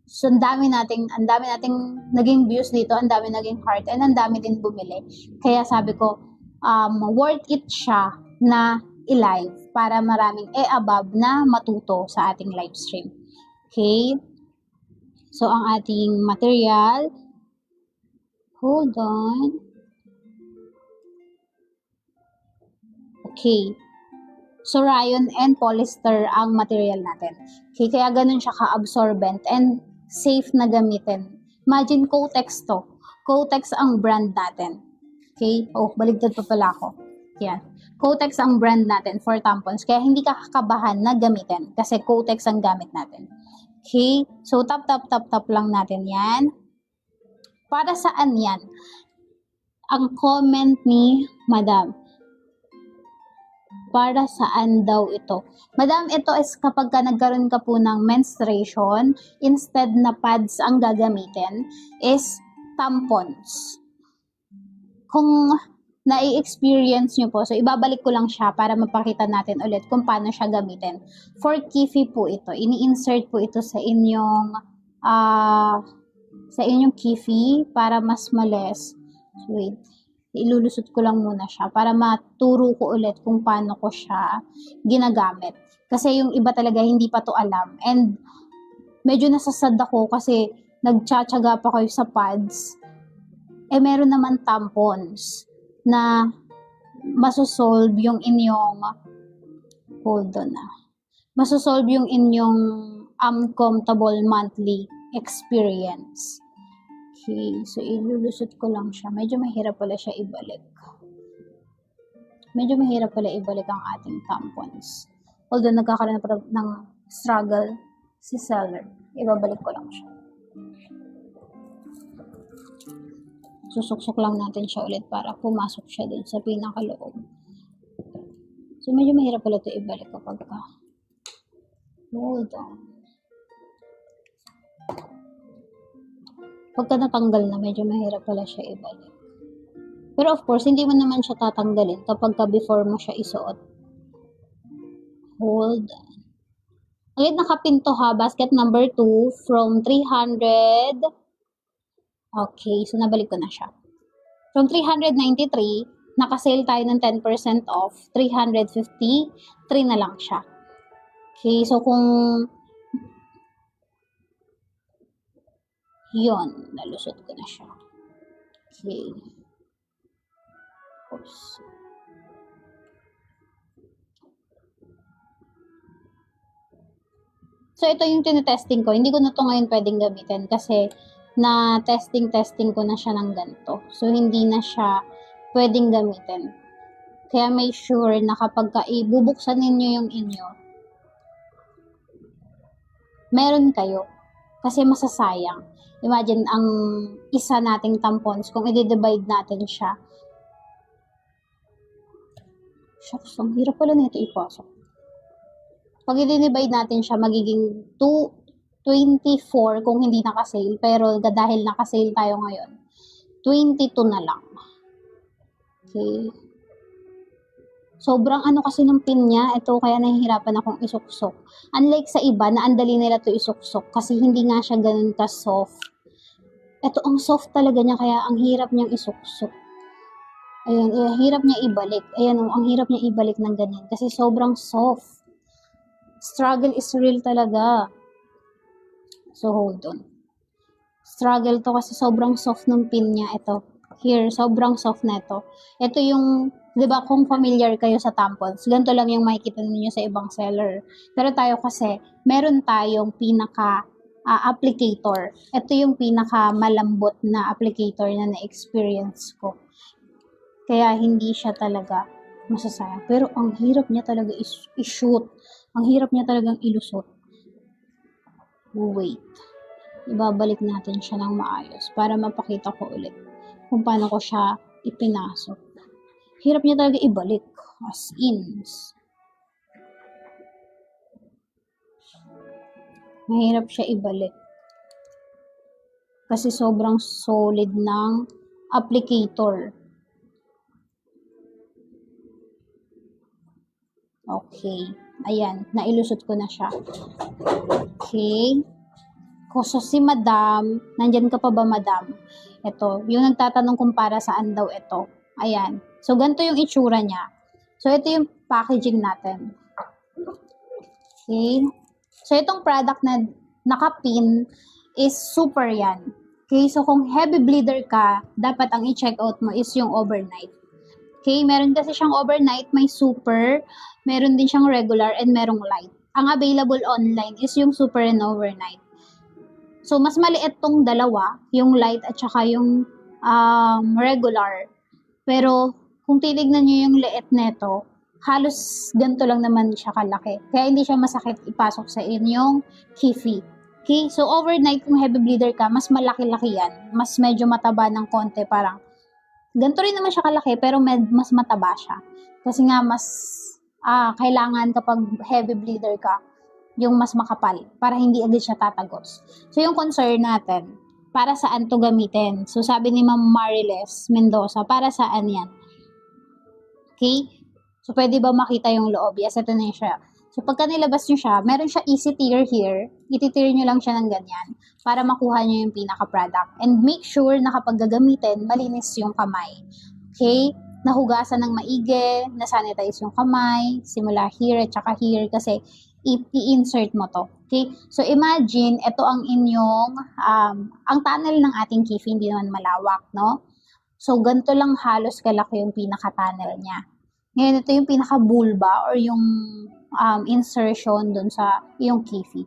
So, ang dami nating naging views dito, ang dami naging heart, and ang dami din bumili. Kaya sabi ko, worth it siya na i-live para maraming above na matuto sa ating live stream. Okay? So, ang ating material, hold on. Okay. So, rayon and polyester ang material natin. Okay, kaya ganun siya ka-absorbent and safe na gamitin. Imagine Kotex to. Kotex ang brand natin. Okay? Oh, baligtad pa pala ako. Yan. Kotex ang brand natin for tampons. Kaya hindi ka kakabahan na gamitin. Kasi Kotex ang gamit natin. Okay? So, tap lang natin yan. Para saan yan? Ang comment ni Madam. Para saan daw ito? Madam, ito is kapag ka nagkaroon ka po ng menstruation, instead na pads ang gagamitin, is tampons. Kung nai-experience nyo po, so ibabalik ko lang siya para mapakita natin ulit kung paano siya gamitin. For Kifi po ito, ini-insert po ito sa inyong Kifi para mas males. Wait. Ilulusot ko lang muna siya para maturo ko ulit kung paano ko siya ginagamit. Kasi yung iba talaga hindi pa to alam. And medyo nasasad ako kasi nagtsatsaga pa kayo sa pads. Eh meron naman tampons na masosolve yung inyong masosolve yung inyong uncomfortable monthly experience. Okay, so ilulusot ko lang siya. Medyo mahirap pala siya ibalik. Medyo mahirap pala ibalik ang ating tampons. Although nagkakaroon ng struggle si seller. Ibabalik ko lang siya. Susuksok lang natin siya ulit para pumasok siya dun sa pinakaloob. So medyo mahirap pala ito ibalik kapag ka. Hold on. Pagka natanggal na, medyo mahirap pala siya ibalik. Pero of course, hindi mo naman siya tatanggalin kapag ka before mo siya isuot. Hold on. Ulit nakapinto ha, basket number 2 from 300. Okay, so nabalik ko na siya. From 393, nakasale tayo ng 10% off. 353 na lang siya. Okay, so kung yon, nalusot ko na siya. Okay. Oops. So, ito yung tinetesting ko. Hindi ko na ito ngayon pwedeng gamitin kasi na testing ko na siya ng ganito. So, hindi na siya pwedeng gamitin. Kaya make sure na kapag ibubuksan ninyo yung inyo, meron kayo. Kasi masasayang. Imagine, ang isa nating tampons, kung i-divide natin siya. Shucks, ang hirap pala nito ipasok. Pag i-divide natin siya, magiging 24 kung hindi nakasale. Pero dahil nakasale tayo ngayon, 22 na lang. Okay. Sobrang ano kasi ng pin niya, ito kaya nahihirapan akong isuksok. Unlike sa iba na andali nila to isuksok kasi hindi nga siya ganun ka-soft. Ito ang soft talaga niya kaya ang hirap niyang isuksok. Ayan, hirap niya ibalik. Ayan, ang hirap niya ibalik ng ganyan kasi sobrang soft. Struggle is real talaga. So, hold on. Struggle to kasi sobrang soft ng pin niya. Ito. Here, sobrang soft na ito. Ito yung, di ba, kung familiar kayo sa tampons, ganito lang yung makikita ninyo sa ibang seller. Pero tayo kasi, meron tayong applicator. Ito yung pinaka malambot na applicator na na-experience ko. Kaya hindi siya talaga masasayang. Pero ang hirap niya talaga i-shoot. Ang hirap niya talagang ilusot. Wait. Ibabalik natin siya ng maayos para mapakita ko ulit kung paano ko siya ipinasok. Hirap niya talaga ibalik. As in. Mahirap siya ibalik. Kasi sobrang solid ng applicator. Okay. Ayan. Nailusot ko na siya. Okay. So, si Madam, nandyan ka pa ba, Madam? Ito, yung nagtatanong kung para saan daw ito. Ayan. So, ganito yung itsura niya. So, ito yung packaging natin. Okay. So, itong product na nakapin is super yan. Okay, so kung heavy bleeder ka, dapat ang i-check out mo is yung overnight. Okay, meron kasi siyang overnight, may super, meron din siyang regular, and merong light. Ang available online is yung super and overnight. So, mas maliit tong dalawa, yung light at saka yung regular. Pero, kung titignan nyo yung liit neto, halos ganito lang naman siya kalaki. Kaya hindi siya masakit ipasok sa inyong kifi. Okay? So, overnight, kung heavy bleeder ka, mas malaki-laki yan. Mas medyo mataba ng konti, parang ganito rin naman siya kalaki, pero mas mataba siya. Kasi nga, mas kailangan kapag heavy bleeder ka, yung mas makapal, para hindi agad siya tatagos. So, yung concern natin, para saan to gamitin? So, sabi ni Ma'am Mariles Mendoza, para saan yan? Okay? So, pwede ba makita yung loob? Yes, ito na siya. So, pagka nilabas nyo siya, meron siya easy tear here. Iti-tear nyo lang siya ng ganyan para makuha nyo yung pinaka-product. And make sure na kapag gagamitin, malinis yung kamay. Okay? Nahugasan ng maigi, nasanitize yung kamay, simula here at saka here kasi i-insert mo to. Okay? So, imagine, ito ang inyong, ang tunnel ng ating kifi, hindi naman malawak, no? So, ganito lang halos kalaki yung pinaka-tunnel niya. Ngayon, ito yung pinaka-bulba or yung insertion dun sa yung kifi.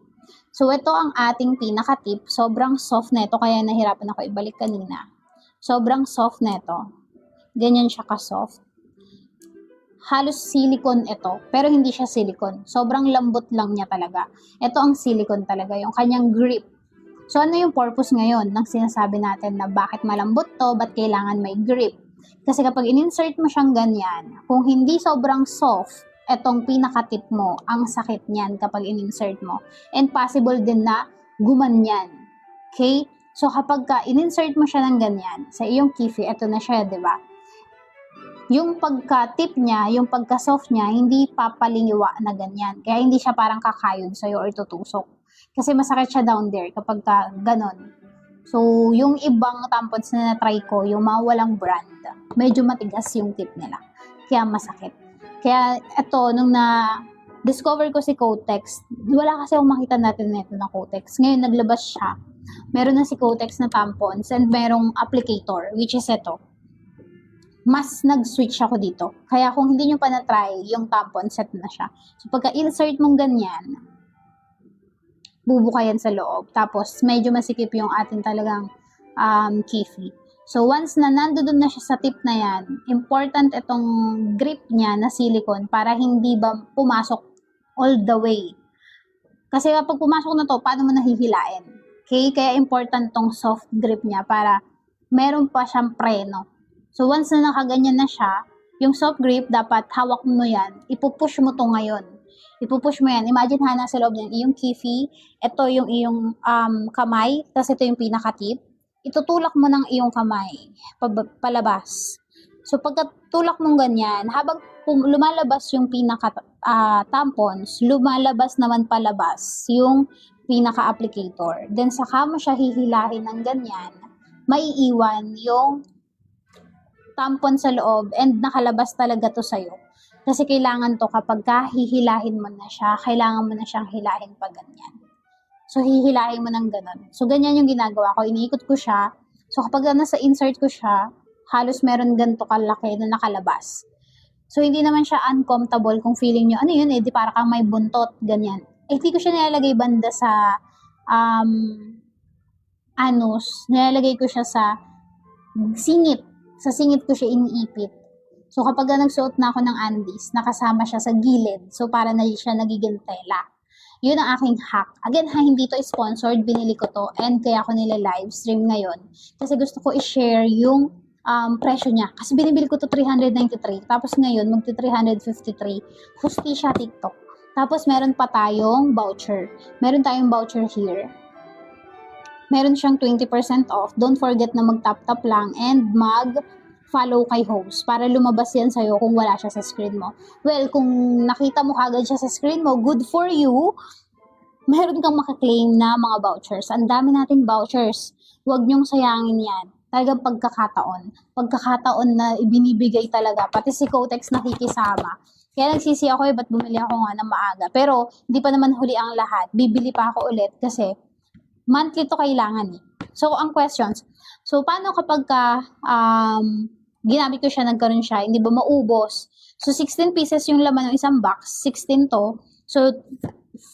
So, ito ang ating pinaka-tip. Sobrang soft neto, kaya nahirapan ako ibalik kanina. Sobrang soft neto. Ganyan siya ka-soft. Halos silicone ito, pero hindi siya silicone. Sobrang lambot lang niya talaga. Ito ang silicone talaga, yung kanyang grip. So, ano yung purpose ngayon ng sinasabi natin na bakit malambot to, ba't kailangan may grip? Kasi kapag in-insert mo siyang ganyan, kung hindi sobrang soft, etong pinaka-tip mo, ang sakit niyan kapag in-insert mo. And possible din na gumanyan. Okay? So, kapag in-insert mo siya ng ganyan, sa iyong kifi, eto na siya, di ba? Yung pagka-tip niya, yung pagka-soft niya, hindi papaliwa na ganyan. Kaya hindi siya parang kakayon sa'yo or tutusok. Kasi masakit siya down there kapag ganon. So, yung ibang tampons na na-try ko, yung mga walang brand, medyo matigas yung tip nila. Kaya masakit. Kaya ito, nung na-discover ko si Kotex, wala kasi akong makita natin nito na Kotex. Ngayon, naglabas siya. Meron na si Kotex na tampons and merong applicator, which is ito. Mas nag-switch ako dito. Kaya kung hindi nyo pa na-try, yung tampon set na siya. So, pagka-insert mong ganyan, bubuka yan sa loob. Tapos, medyo masikip yung ating talagang kifi. So, once na nandoon na siya sa tip na yan, important itong grip niya na silicone para hindi ba pumasok all the way. Kasi kapag pumasok na to, paano mo nahihilain? Okay? Kaya important tong soft grip niya para meron pa siyang preno. So, once na nakaganyan na siya, yung soft grip, dapat hawak mo yan. Ipupush mo to ngayon. Ipupush mo yan. Imagine, nasa loob ng iyong kifi. Ito yung iyong kamay. Tapos ito yung pinaka-tip. Itutulak mo ng iyong kamay. Palabas. So, pagkatulak mong ganyan, habang lumalabas yung pinaka-tampons, lumalabas naman palabas yung pinaka-applicator. Then, saka mo siya hihilahin ng ganyan, maiiwan yung tampon sa loob and nakalabas talaga to sa'yo. Kasi kailangan to kapag hihilahin mo na siya, kailangan mo na siyang hilahin pa ganyan. So, hihilahin mo ng ganun. So, ganyan yung ginagawa ko. Iniikot ko siya. So, kapag nasa insert ko siya, halos meron ganito kalaki na nakalabas. So, hindi naman siya uncomfortable kung feeling nyo, ano yun eh, di para kang may buntot, ganyan. Eh, hindi ko siya nilalagay banda sa anus. Nilalagay ko siya sa singit. Sa singit ko siya iniipit. So, kapag nagsuot na ako ng undies, nakasama siya sa gilid. So, para na siya nagiging tela. Yun ang aking hack. Again, hindi to sponsored. Binili ko to. And kaya ako nila live stream ngayon. Kasi gusto ko i-share yung presyo niya. Kasi binibili ko to 393. Tapos ngayon, magti 353. Hustisya TikTok. Tapos, meron pa tayong voucher. Meron tayong voucher here. Meron siyang 20% off. Don't forget na mag-tap-tap lang and mag-follow kay host para lumabas yan sa'yo kung wala siya sa screen mo. Well, kung nakita mo kagad siya sa screen mo, good for you. Meron kang makaklaim na mga vouchers. Ang dami nating vouchers. Huwag niyong sayangin yan. Talagang pagkakataon. Pagkakataon na ibinibigay talaga. Pati si Kotex nakikisama. Kaya nagsisi ako ba't bumili ako nga ng maaga. Pero, hindi pa naman huli ang lahat. Bibili pa ako ulit kasi monthly to kailangan eh. So, ang questions, so paano kapag ginamit ko siya, nagkaroon siya, hindi ba maubos? So, 16 pieces yung laman ng isang box, 16 to. So,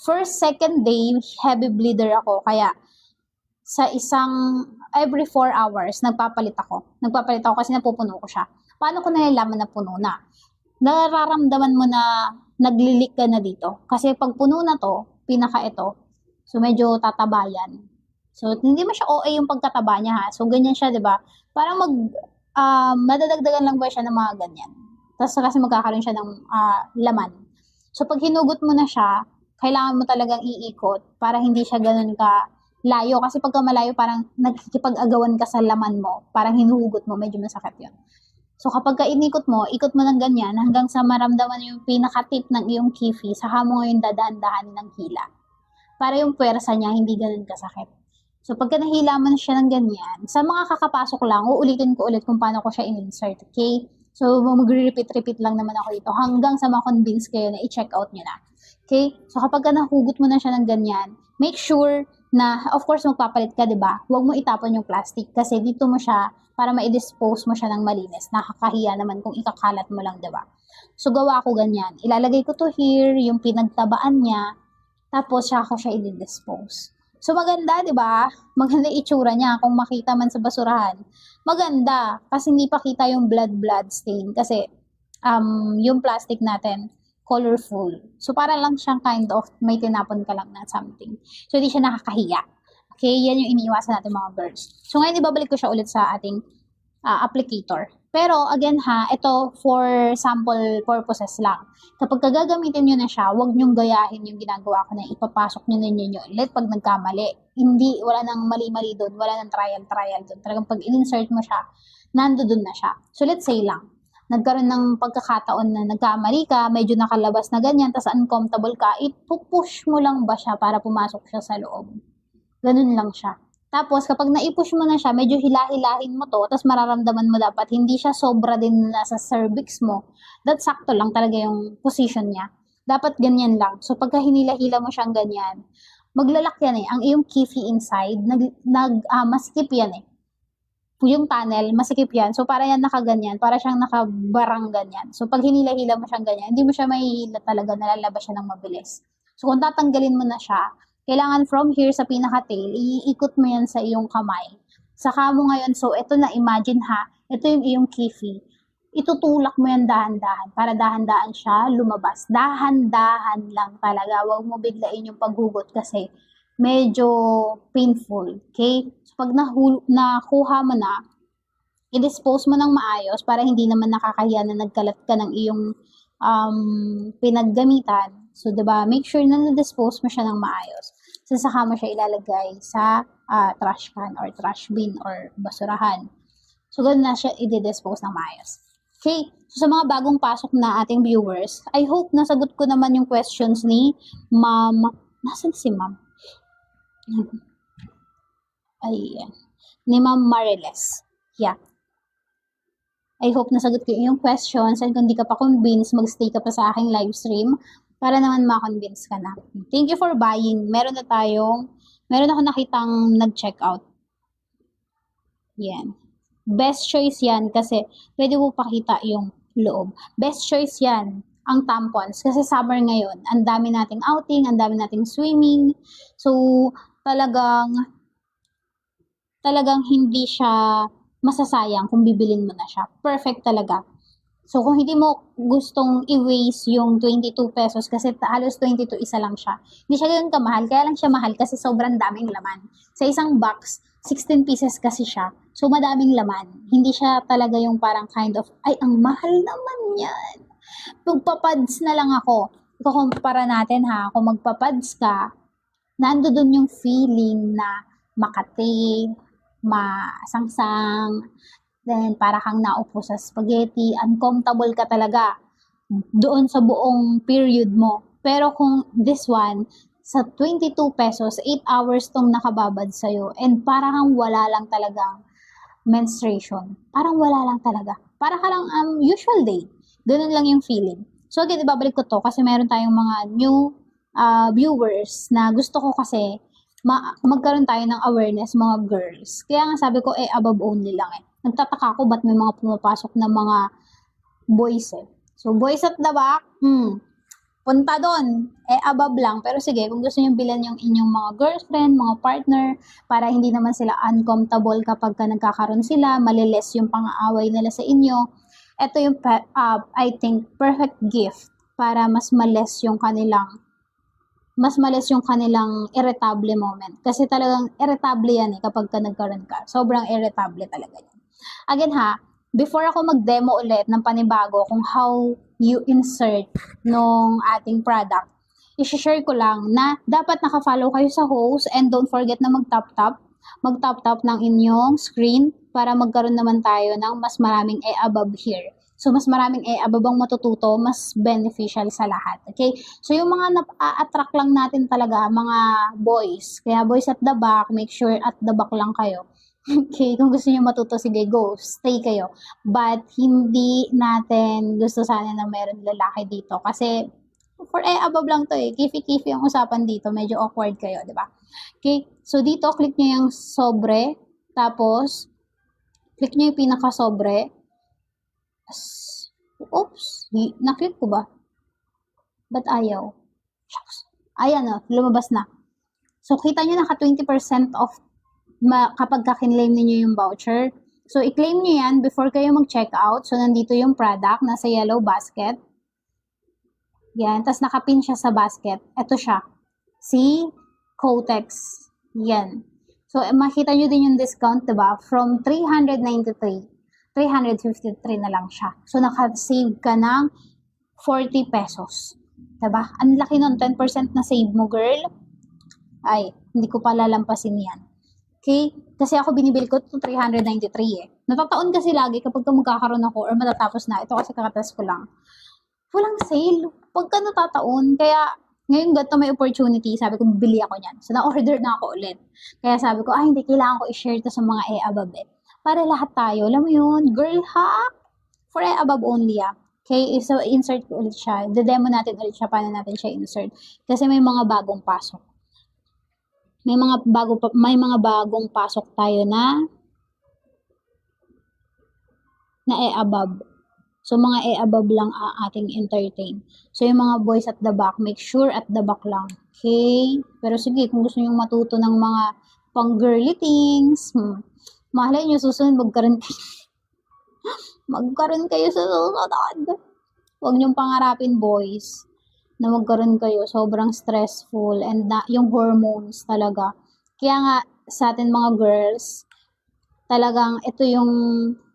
first, second day, heavy bleeder ako. Kaya, sa every 4 hours, nagpapalit ako. Nagpapalit ako kasi napupuno ko siya. Paano ko nalalaman na puno na? Nararamdaman mo na naglilik ka na dito. Kasi pag puno na to, pinaka ito, so medyo tataba yan. So, hindi mo siya OA yung pagkataba niya ha. So, ganyan siya, di ba? Parang madadagdagan lang ba siya ng mga ganyan. Tapos kasi magkakaroon siya ng laman. So, pag hinugot mo na siya, kailangan mo talagang iikot para hindi siya ganun ka layo. Kasi pagka malayo, parang nagkikipag-agawan ka sa laman mo. Parang hinuhugot mo, medyo masakit yun. So, kapag ikot mo ng ganyan hanggang sa maramdaman yung pinaka-tip ng iyong kifi, saka mo ngayon dadaan-dahanin ng hila. Para yung puwersa niya, hindi ganun kasakit. So, pagka nahila mo na siya ng ganyan, sa mga kakapasok lang, uulitin ko ulit kung paano ko siya in-insert, okay? So, mag-repeat lang naman ako dito hanggang sa ma-convince kayo na i-check out nyo na. Okay? So, kapag nahugot mo na siya ng ganyan, make sure na, of course, magpapalit ka, diba? Huwag mo itapon yung plastic kasi dito mo siya, para ma-dispose mo siya ng malinis. Nakakahiya naman kung ikakalat mo lang, diba? So, gawa ko ganyan. Ilalagay ko to here, yung pinagtabaan niya, tapos siya ako siya i-dispose. So, maganda, diba? Maganda itsura niya kung makita man sa basurahan. Maganda, kasi hindi pa kita yung blood stain. Kasi, yung plastic natin, colorful. So, para lang siyang kind of may tinapon ka lang na something. So, hindi siya nakakahiya. Okay, yan yung iniiwasan natin mga girls. So, ngayon ibabalik ko siya ulit sa ating applicator. Pero, again ha, ito for sample purposes lang. Kapag gagamitin nyo na siya, huwag nyong gayahin yung ginagawa ko na ipapasok nyo ninyo ulit pag nagkamali. Hindi, wala nang mali-mali doon, wala nang trial doon. Talagang pag in-insert mo siya, nandoon na siya. So, let's say lang, nagkaroon ng pagkakataon na nagkamali ka, medyo nakalabas na ganyan, tas uncomfortable ka, ipupush mo lang ba siya para pumasok siya sa loob. Ganun lang siya. Tapos, kapag naipush mo na siya, medyo hilahilahin mo to, tapos mararamdaman mo dapat, hindi siya sobra din nasa cervix mo. That sakto lang talaga yung position niya. Dapat ganyan lang. So, pagka hinila-hila mo siyang ganyan, maglalak yan eh. Ang iyong kifi inside, masikip yan eh. Yung tunnel, masikip yan. So, para yan nakaganyan, para siyang nakabarang ganyan. So, pag hinila-hila mo siyang ganyan, hindi mo siya mahihila talaga, nalalabas siya ng mabilis. So, kung tatanggalin mo na siya, kailangan from here sa pinaka-tail, iikot mo yan sa iyong kamay. Saka mo ngayon, so ito na, imagine ha, ito yung iyong kifi. Itutulak mo yan dahan-dahan para dahan-dahan siya lumabas. Dahan-dahan lang talaga. Huwag mo biglain yung paghugot kasi medyo painful. Okay? So pag nakuha mo na, i-dispose mo ng maayos para hindi naman nakakahiya na nagkalat ka ng iyong pinaggamitan. So, diba, make sure na na-dispose mo siya ng maayos. So, saka mo siya ilalagay sa trash can or trash bin or basurahan. So, ganun na siya i-dispose ng maayos. Okay, so sa mga bagong pasok na ating viewers, I hope nasagot ko naman yung questions ni Ma'am. Nasaan si Ma'am? Ayan. Ni Ma'am Mariles. Yeah. I hope nasagot ko yung questions, and kung di ka pa convinced, mag-stay ka pa sa aking live stream para naman ma-convince ka na. Thank you for buying. Meron ako nakitang nag-check out. Yan. Best choice yan kasi pwede mo pakita yung loob. Best choice yan, ang tampons. Kasi summer ngayon, ang dami nating outing, ang dami nating swimming. So, talagang hindi siya masasayang kung bibilin mo na siya. Perfect talaga. So, kung hindi mo gustong i-waste yung 22 pesos kasi halos 22 isa lang siya. Hindi siya ganun kamahal. Kaya lang siya mahal kasi sobrang daming laman. Sa isang box, 16 pieces kasi siya. So, madaming laman. Hindi siya talaga yung parang kind of, ay, ang mahal naman yan. Magpapads na lang ako. Ikukumpara natin ha. Kung magpapads ka, nando dun yung feeling na makati, masangsang, then para kang naupo sa spaghetti, uncomfortable ka talaga doon sa buong period mo. Pero kung this one, sa 22 pesos, 8 hours tong nakababad sa'yo, and para kang wala lang talagang menstruation. Parang wala lang talaga. Para ka lang usual day. Ganun lang yung feeling. So again, ibabalik ko to kasi meron tayong mga new viewers na gusto ko kasi magkaroon tayo ng awareness, mga girls. Kaya nga sabi ko, above only lang eh. Nagtataka ako ba't may mga pumapasok na mga boys eh. So, boys at the back, punta doon. Above lang. Pero sige, kung gusto nyo bilan yung inyong mga girlfriend, mga partner, para hindi naman sila uncomfortable kapag nagkakaroon sila, maliles yung pang-aaway nila sa inyo. Ito yung, I think, perfect gift para mas males yung kanilang irritable moment. Kasi talagang irritable yan eh kapag nagkaroon ka. Sobrang irritable talaga yan. Again ha, before ako mag-demo ulit ng panibago kung how you insert nung ating product, i-share ko lang na dapat naka-follow kayo sa host and don't forget na mag-tap-tap ng inyong screen para magkaroon naman tayo ng mas maraming above here. So, mas maraming above ang matututo, mas beneficial sa lahat. Okay? So, yung mga na-attract lang natin talaga, mga boys. Kaya boys at the back, make sure at the back lang kayo. Okay? Kung gusto niyo matuto, sige, go. Stay kayo. But, hindi natin gusto sana na meron lalaki dito. Kasi, for above lang to eh. Kifi-kifi ang usapan dito. Medyo awkward kayo, di ba? Okay? So, dito, click nyo yung sobre. Tapos, click nyo yung pinaka-sobre. Oops, na-click ko ba? Ba't ayaw? Shucks. Ayan o, lumabas na. So, kita nyo naka 20% off kapag ka-claim niyo yung voucher. So, i-claim nyo yan before kayo mag-check out. So, nandito yung product, nasa yellow basket. Yan, tapos nakapin siya sa basket. Ito siya. Si Kotex. Yan. So, makita nyo din yung discount, diba? From 353 na lang siya. So, naka-save ka ng 40 pesos. Diba? Ang laki nun, 10% na save mo, girl. Ay, hindi ko pa lalampasin yan. Okay? Kasi ako binibili ko ito 393 eh. Natataon kasi lagi kapag magkakaroon ako or matatapos na. Ito kasi kakatest ko lang. Walang sale. Pagka natataon. Kaya, ngayon ganito may opportunity, sabi ko, bibili ako niyan. So, na-order na ako ulit. Kaya sabi ko, hindi kailangan ko i-share to sa mga above eh. Para lahat tayo, alam mo yun, girl hack, for above only Okay, so insert ko ulit siya. De-demo natin ulit siya, paano natin siya insert. Kasi may mga bagong pasok. May mga bagong pasok tayo na above. So, mga above lang ating entertain. So, yung mga boys at the back, make sure at the back lang. Okay? Pero sige, kung gusto nyo matuto ng mga pang-girly things, mahalay nyo, susunod, magkaroon kayo sa susunod. Huwag nyong pangarapin, boys, na magkaroon kayo. Sobrang stressful and yung hormones talaga. Kaya nga, sa atin mga girls, talagang ito yung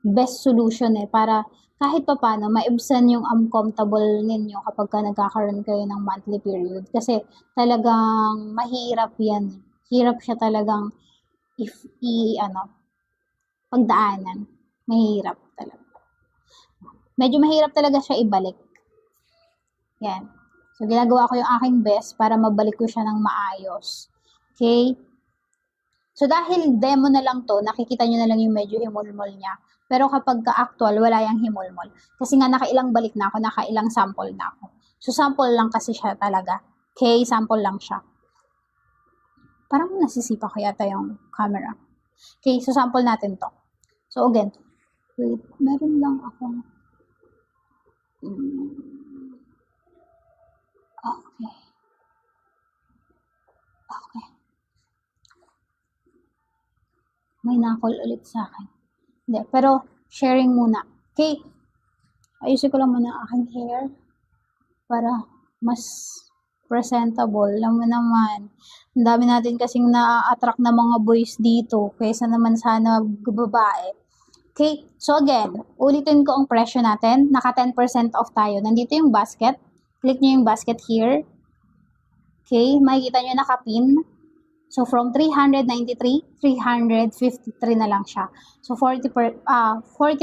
best solution para kahit pa paano, maibsan yung uncomfortable ninyo kapag nagkakaroon kayo ng monthly period. Kasi talagang mahirap yan. Hirap siya talagang pagdaanan. Mahirap talaga. Medyo mahirap talaga siya ibalik. Yan. So, ginagawa ko yung aking best para mabalik ko siya ng maayos. Okay? So, dahil demo na lang to, nakikita nyo na lang yung medyo himulmol niya. Pero kapag ka-actual, wala yung himulmol. Kasi nga, nakailang balik na ako, nakailang sample na ako. So, sample lang kasi siya talaga. Okay? Sample lang siya. Parang nasisipa ko yata yung camera. Okay? So, sample natin to. So, again, wait, meron lang ako. Okay. May na-call ulit sa akin. Hindi, pero sharing muna. Okay? Ayusin ko lang muna ang aking hair para mas presentable. Alam mo naman, ang dami natin kasing na-attract na mga boys dito kaysa naman sana babae. Okay? So again, ulitin ko ang presyo natin. Naka 10% off tayo. Nandito yung basket. Click nyo yung basket here. Okay? Makikita nyo naka-pin. So, from 393, 353 na lang siya. So, 40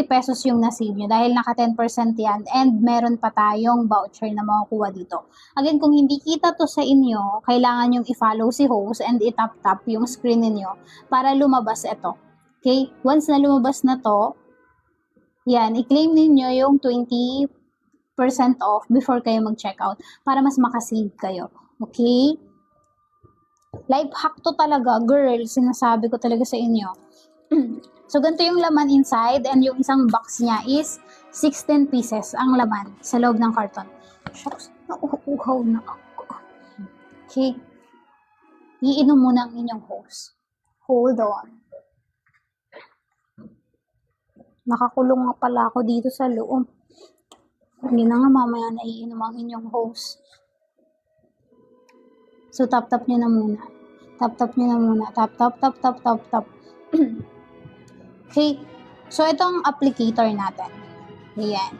pesos yung nasave nyo dahil naka 10% yan and meron pa tayong voucher na makukuha dito. Again, kung hindi kita to sa inyo, kailangan yung i-follow si host and i-tap-tap yung screen niyo para lumabas ito. Okay? Once na lumabas na to, yan, i-claim ninyo yung 20% off before kayo mag-checkout para mas makasave kayo. Okay? Life hack to talaga, girl. Sinasabi ko talaga sa inyo. So, ganito yung laman inside and yung isang box niya is 16 pieces ang laman sa loob ng karton. Shucks, nauuhaw na ako. Okay. Iinom muna ang inyong host. Hold on. Nakakulong nga pala ako dito sa loob. Hindi na nga mamaya na iinom ang inyong host. So, tap-tap nyo na muna. Tap-tap nyo na muna. Tap-tap. Okay. So, ito ang applicator natin. Ayan.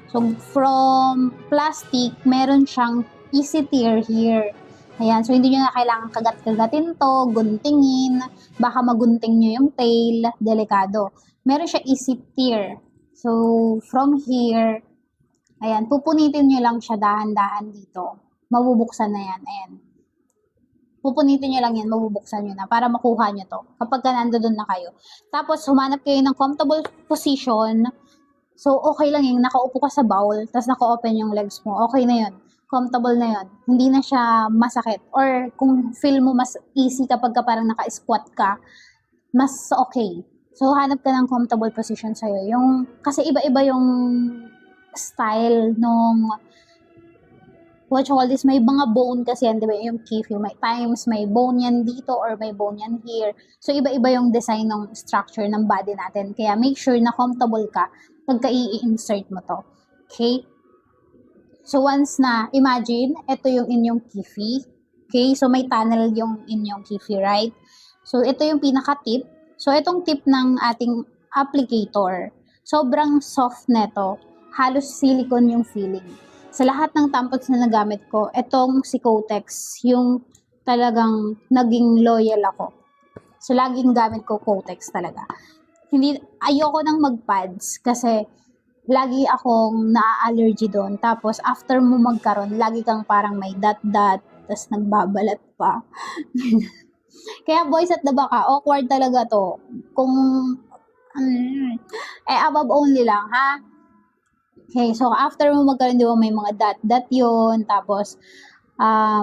So, from plastic, meron siyang easy tear here. Ayan. So, hindi nyo na kailangan kagat-kagatin to, guntingin. Baka magunting nyo yung tail. Delikado. Meron siya easy tear. So, from here, ayan, pupunitin nyo lang siya dahan-dahan dito. Mabubuksan na yan. Ayan. Pupunitin nyo lang yan, mabubuksan nyo na para makuha nyo to kapag nandoon na kayo. Tapos, humanap kayo ng comfortable position. So, okay lang yung nakaupo ka sa bowl, tapos naka-open yung legs mo. Okay na yun. Comfortable na yun. Hindi na siya masakit. Or kung feel mo mas easy kapag ka parang naka-squat ka, mas okay. So, hanap ka ng comfortable position sa'yo. Kasi iba-iba yung style nung what you call this, may mga bone kasi yan, di ba? Yung kifi, may times may bone yan dito or may bone yan here. So, iba-iba yung design ng structure ng body natin. Kaya, make sure na comfortable ka pagka i-insert mo to. Okay? So, once na, imagine, ito yung inyong kifi. Okay? So, may tunnel yung inyong kifi, right? So, ito yung pinaka-tip. So, itong tip ng ating applicator, sobrang soft neto. Halos silicone yung feeling. Sa lahat ng tampons na nagamit ko, itong si Kotex, yung talagang naging loyal ako. So, laging gamit ko Kotex talaga. Ayoko nang mag-pads kasi lagi akong na-allergy doon. Tapos, after mo magkaroon, lagi kang parang may dot-dot, tapos nagbabalat pa. Kaya boys at the back, awkward talaga to. Kung, above only lang, ha? Okay, so after mo magkaroon, di ba, may mga dot yun. Tapos,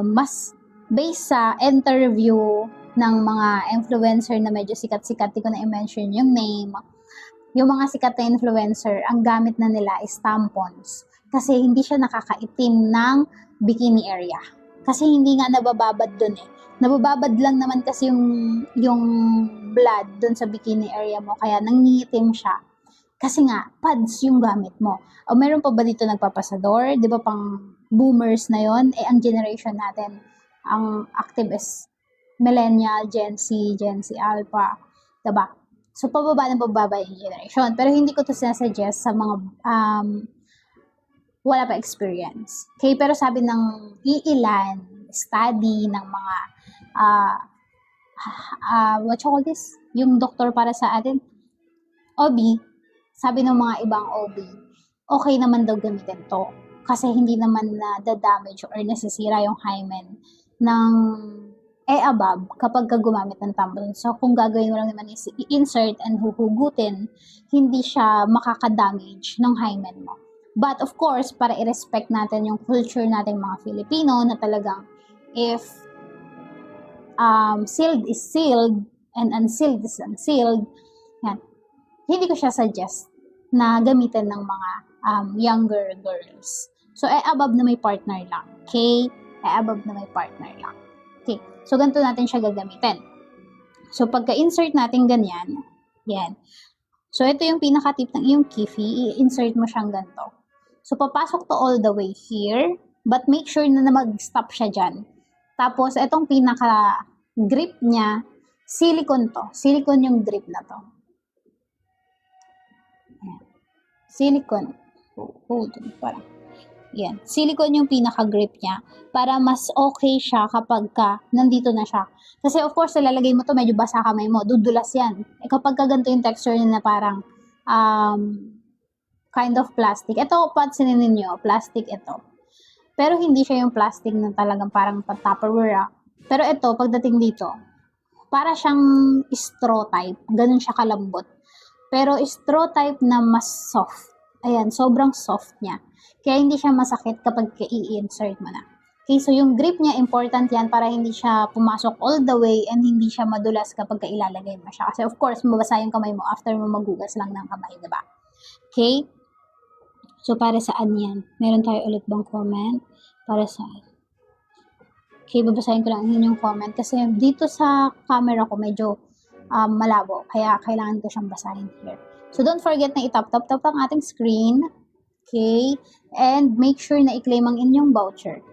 mas based sa interview ng mga influencer na medyo sikat-sikat, di ko na i-mention yung name. Yung mga sikat na influencer, ang gamit na nila is tampons. Kasi hindi siya nakakaitim ng bikini area. Kasi hindi nga nabababad dun eh. Nabababad lang naman kasi yung blood dun sa bikini area mo. Kaya nangingitim siya. Kasi nga, pads yung gamit mo. O meron pa ba dito nagpapasador? Di ba pang boomers na yon? Ang generation natin, ang active is millennial, Gen Z Alpha. Diba? So, pababa yung generation. Pero hindi ko to sinasuggest sa mga wala pa experience. Okay? Pero sabi ng iilan, study ng mga what you call this? Yung doktor para sa atin, OB, sabi ng mga ibang OB, okay naman daw gamitin to. Kasi hindi naman na-damage or nasisira yung hymen ng above kapag gumamit ng tampon. So, kung gagawin mo lang naman is i-insert and huhugutin, hindi siya makaka-damage ng hymen mo. But of course, para i-respect natin yung culture natin mga Filipino na talagang if sealed is sealed and unsealed is unsealed, yan, hindi ko siya suggest na gamitin ng mga younger girls. So, above na may partner lang. Okay? Above na may partner lang. Okay. So, ganito natin siya gagamitin. So, pagka-insert natin ganyan, yan. So, ito yung pinaka-tip ng iyong kifi. I-insert mo siyang ganito. So, papasok to all the way here. But make sure na mag-stop siya dyan. Tapos, itong pinaka-grip niya, silicone to. Silicone yung grip na to. Silicone. Hold on, parang. Yan. Silicone yung pinaka-grip niya para mas okay siya kapag nandito na siya. Kasi of course, lalagay mo to, medyo basa kamay mo, dudulas yan. Kapag ganito yung texture niya na parang kind of plastic. Ito, pansinin ninyo, plastic ito. Pero hindi siya yung plastic na talagang parang Tupperware. Pero ito, pagdating dito, para siyang straw type. Ganun siya kalambot. Pero straw type na mas soft. Ayan, sobrang soft niya. Kaya hindi siya masakit kapag i-insert mo na. Okay, so yung grip niya, important yan para hindi siya pumasok all the way and hindi siya madulas kapag ilalagay mo siya. Kasi of course, mabasa yung kamay mo after mo magugas lang ng kamay, diba? Okay? So, para saan yan? Meron tayo ulit bang comment? Para saan? Okay, babasahin ko lang yung comment kasi dito sa camera ko medyo malabo. Kaya kailangan ko siyang basahin here. So, don't forget na itap ang ating screen. Okay? And make sure na i-claim ang inyong voucher.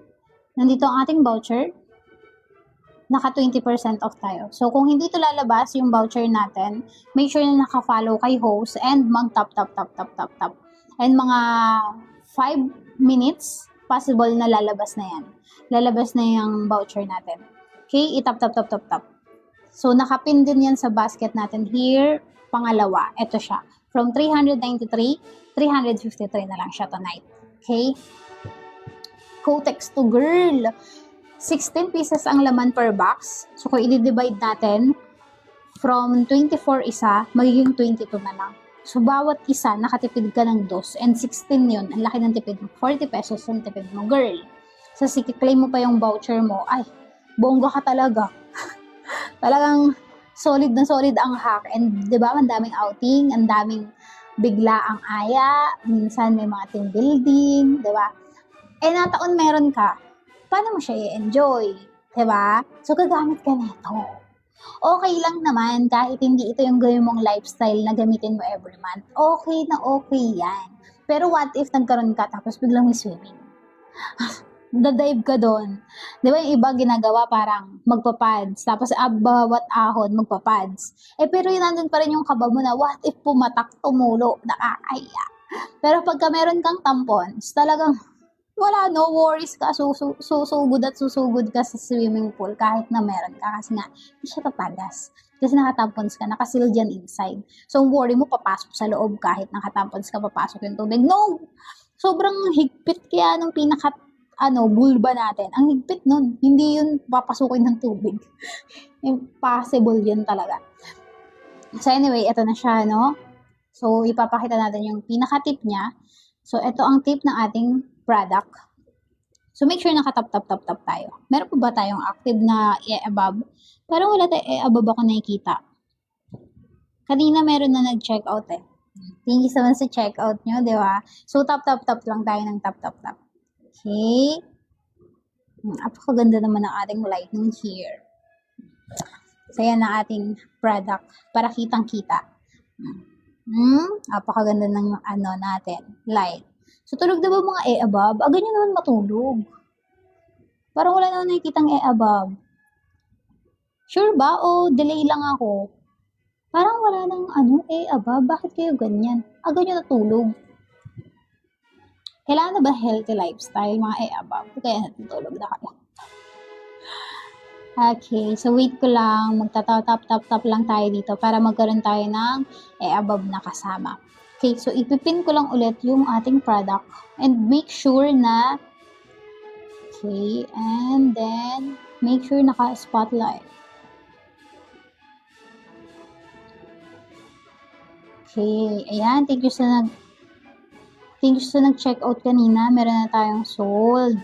Nandito ang ating voucher. Naka 20% off tayo. So, kung hindi ito lalabas yung voucher natin, make sure na naka-follow kay host and mag-tap. And mga 5 minutes, possible na lalabas na yan. Lalabas na yung voucher natin. Okay? I-tap. So, nakapin din yan sa basket natin here. Pangalawa, ito siya. From 393, 353 na lang siya tonight. Okay? Kotex to girl. 16 pieces ang laman per box. So, kung i-divide natin, from 24 isa, magiging 22 na lang. So, bawat isa, nakatipid ka ng 2. And 16 yun. Ang laki ng tipid mo. 40 pesos ang tipid mo, girl. So, claim mo pa yung voucher mo. Ay, bongga ka talaga. Talagang solid na solid ang hack. And, di ba, ang daming outing, ang daming bigla ang aya, minsan may mga team building, di ba? Eh, nataon meron ka, paano mo siya i-enjoy? Di ba? So, gagamit ka nito. Okay lang naman, kahit hindi ito yung gawin mong lifestyle na gamitin mo every month. Okay na okay yan. Pero what if nagkaroon ka tapos biglang may swimming? Dadive ka doon. Di ba yung iba ginagawa parang magpapads, tapos bawat ahon magpapads. Eh pero yun nandun pa rin yung kaba mo na what if pumatak, tumulo, nakakaya. Pero pagka meron kang tampons, talagang wala, no worries ka, susugod at susugod ka sa swimming pool kahit na meron ka kasi nga, hindi siya tatagas. Kasi nakatampons ka, nakasil dyan inside. So, worry mo, papasok sa loob kahit nakatampons ka, papasok yung tubig. No! Sobrang higpit kaya nung bulba natin. Ang higpit nun. Hindi yun papasukin ng tubig. Impossible yun talaga. So anyway, ito na siya, no? So, ipapakita natin yung pinaka-tip niya. So, ito ang tip ng ating product. So, make sure nakatap tayo. Meron pa ba tayong active na above? Parang wala tayo above ako nakikita. Kanina meron na nag-check out eh. Thank you so much sa check out nyo, di ba? So, tap lang tayo ng tap. Okay. Apakaganda naman ang ating lighting here. So, yan ang ating product para kitang-kita. Apakaganda ng natin. Light. So, tulog na ba mga above? Ganyan naman matulog. Parang wala naman nakikitang above. Sure ba? O delay lang ako? Parang wala nang above. Bakit kayo ganyan? Ganyan natulog. Kailangan na ba healthy lifestyle, mga above? Kaya natutulog na kayo. Okay, so wait ko lang. Magtatap lang tayo dito para magkaroon tayo ng above na kasama. Okay, so ipipin ko lang ulit yung ating product and make sure na and then make sure naka-spotlight. Okay, ayan, thank you sa nag-check out kanina. Meron na tayong sold.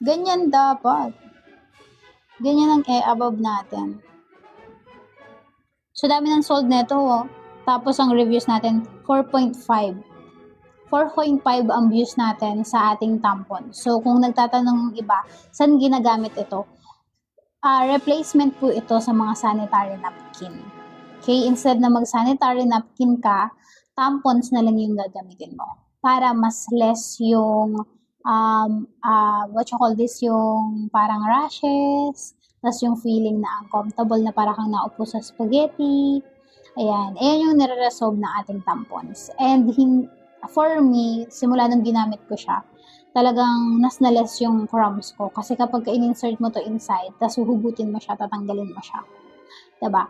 Ganyan dapat. Ganyan ang above natin. So, dami ng sold neto, oh. Tapos, ang reviews natin, 4.5. 4.5 ang views natin sa ating tampon. So, kung nagtatanong ng iba, saan ginagamit ito? Replacement po ito sa mga sanitary napkin. Okay, instead na mag-sanitary napkin ka, tampons na lang yung gagamitin mo. Para mas less yung, yung parang rashes, tas yung feeling na uncomfortable na parang kang naupo sa spaghetti. Ayan yung nire-resolve ng ating tampons. And for me, simula nung ginamit ko siya, talagang nas na less yung crumbs ko. Kasi kapag in-insert mo to inside, tas huhugutin mo siya, tatanggalin mo siya. Diba?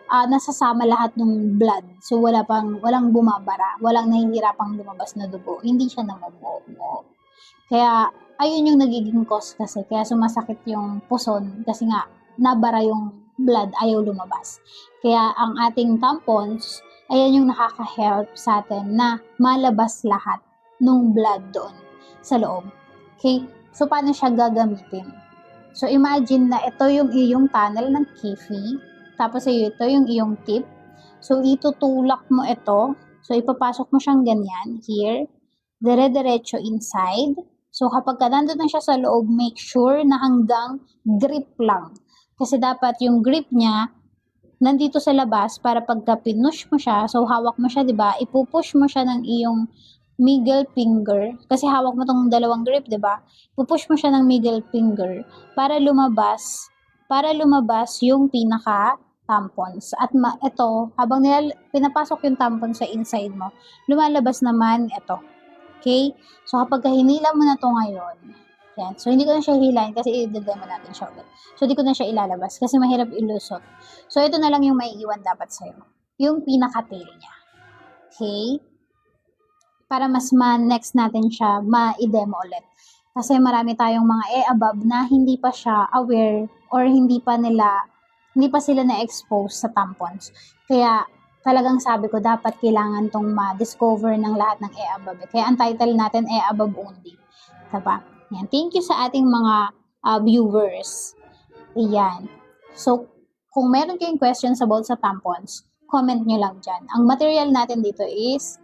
Nasasama lahat ng blood. So, walang bumabara. Walang nahihirapang lumabas na dugo. Hindi siya namumuo. Kaya, ayun yung nagiging cause kasi. Kaya sumasakit yung puson kasi nga, nabara yung blood, ayaw lumabas. Kaya, ang ating tampons, ayan yung nakaka-help sa atin na malabas lahat ng blood doon sa loob. Okay? So, paano siya gagamitin? So, imagine na ito yung iyong tunnel ng Kifi. Tapos, ito yung iyong tip. So, itutulak mo ito. So, ipapasok mo siyang ganyan, here. Dire-diretso inside. So, kapag nandun na siya sa loob, make sure na hanggang grip lang. Kasi dapat yung grip niya, nandito sa labas para pagka pinush mo siya, so hawak mo siya, di ba? Ipupush mo siya ng iyong middle finger. Kasi hawak mo tong dalawang grip, di ba? Ipupush mo siya ng middle finger para lumabas yung pinaka tampons. At ito, habang pinapasok yung tampon sa inside mo, lumalabas naman ito. Okay? So, kapag hinila mo na to ngayon, yan. So, hindi ko na siya hilahin kasi i-demo natin siya ulit. So, hindi ko na siya ilalabas kasi mahirap ilusot. So, ito na lang yung may iwan dapat sa'yo. Yung pinaka-tail niya. Okay? Para mas next natin siya ma-demo ulit. Kasi marami tayong mga above na hindi pa siya aware or hindi pa sila na-expose sa tampons. Kaya, talagang sabi ko, dapat kailangan tong ma-discover ng lahat ng above. Kaya ang title natin, above only. Diba? Yan. Thank you sa ating mga viewers. Ayan. So, kung meron kayong questions about sa tampons, comment nyo lang dyan. Ang material natin dito is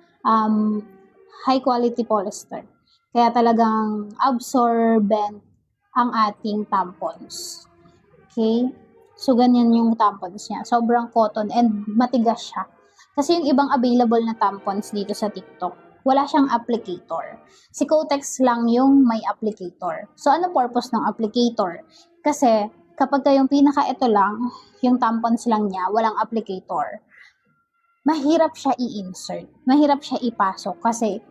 high quality polyester. Kaya talagang absorbent ang ating tampons. Okay? So, ganyan yung tampons niya. Sobrang cotton and matigas siya. Kasi yung ibang available na tampons dito sa TikTok, wala siyang applicator. Si Kotex lang yung may applicator. So, ano purpose ng applicator? Kasi, kapag yung ito lang, yung tampons lang niya, walang applicator, mahirap siya i-insert. Mahirap siya ipasok kasi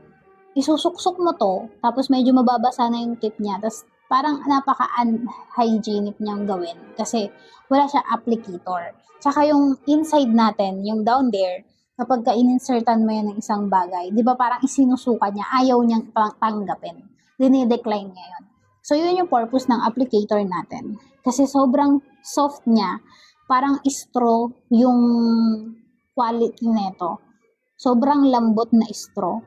isusuksok mo to, tapos medyo mababasa na yung tip niya, tapos parang napaka-unhygienic niyang gawin kasi wala siya applicator. Tsaka yung inside natin, yung down there, kapag in-insertan mo yan ng isang bagay, di ba parang isinusuka niya, ayaw niyang tanggapin. Dinidecline niya yun. So, yun yung purpose ng applicator natin. Kasi sobrang soft niya, parang straw yung quality nito. Sobrang lambot na straw.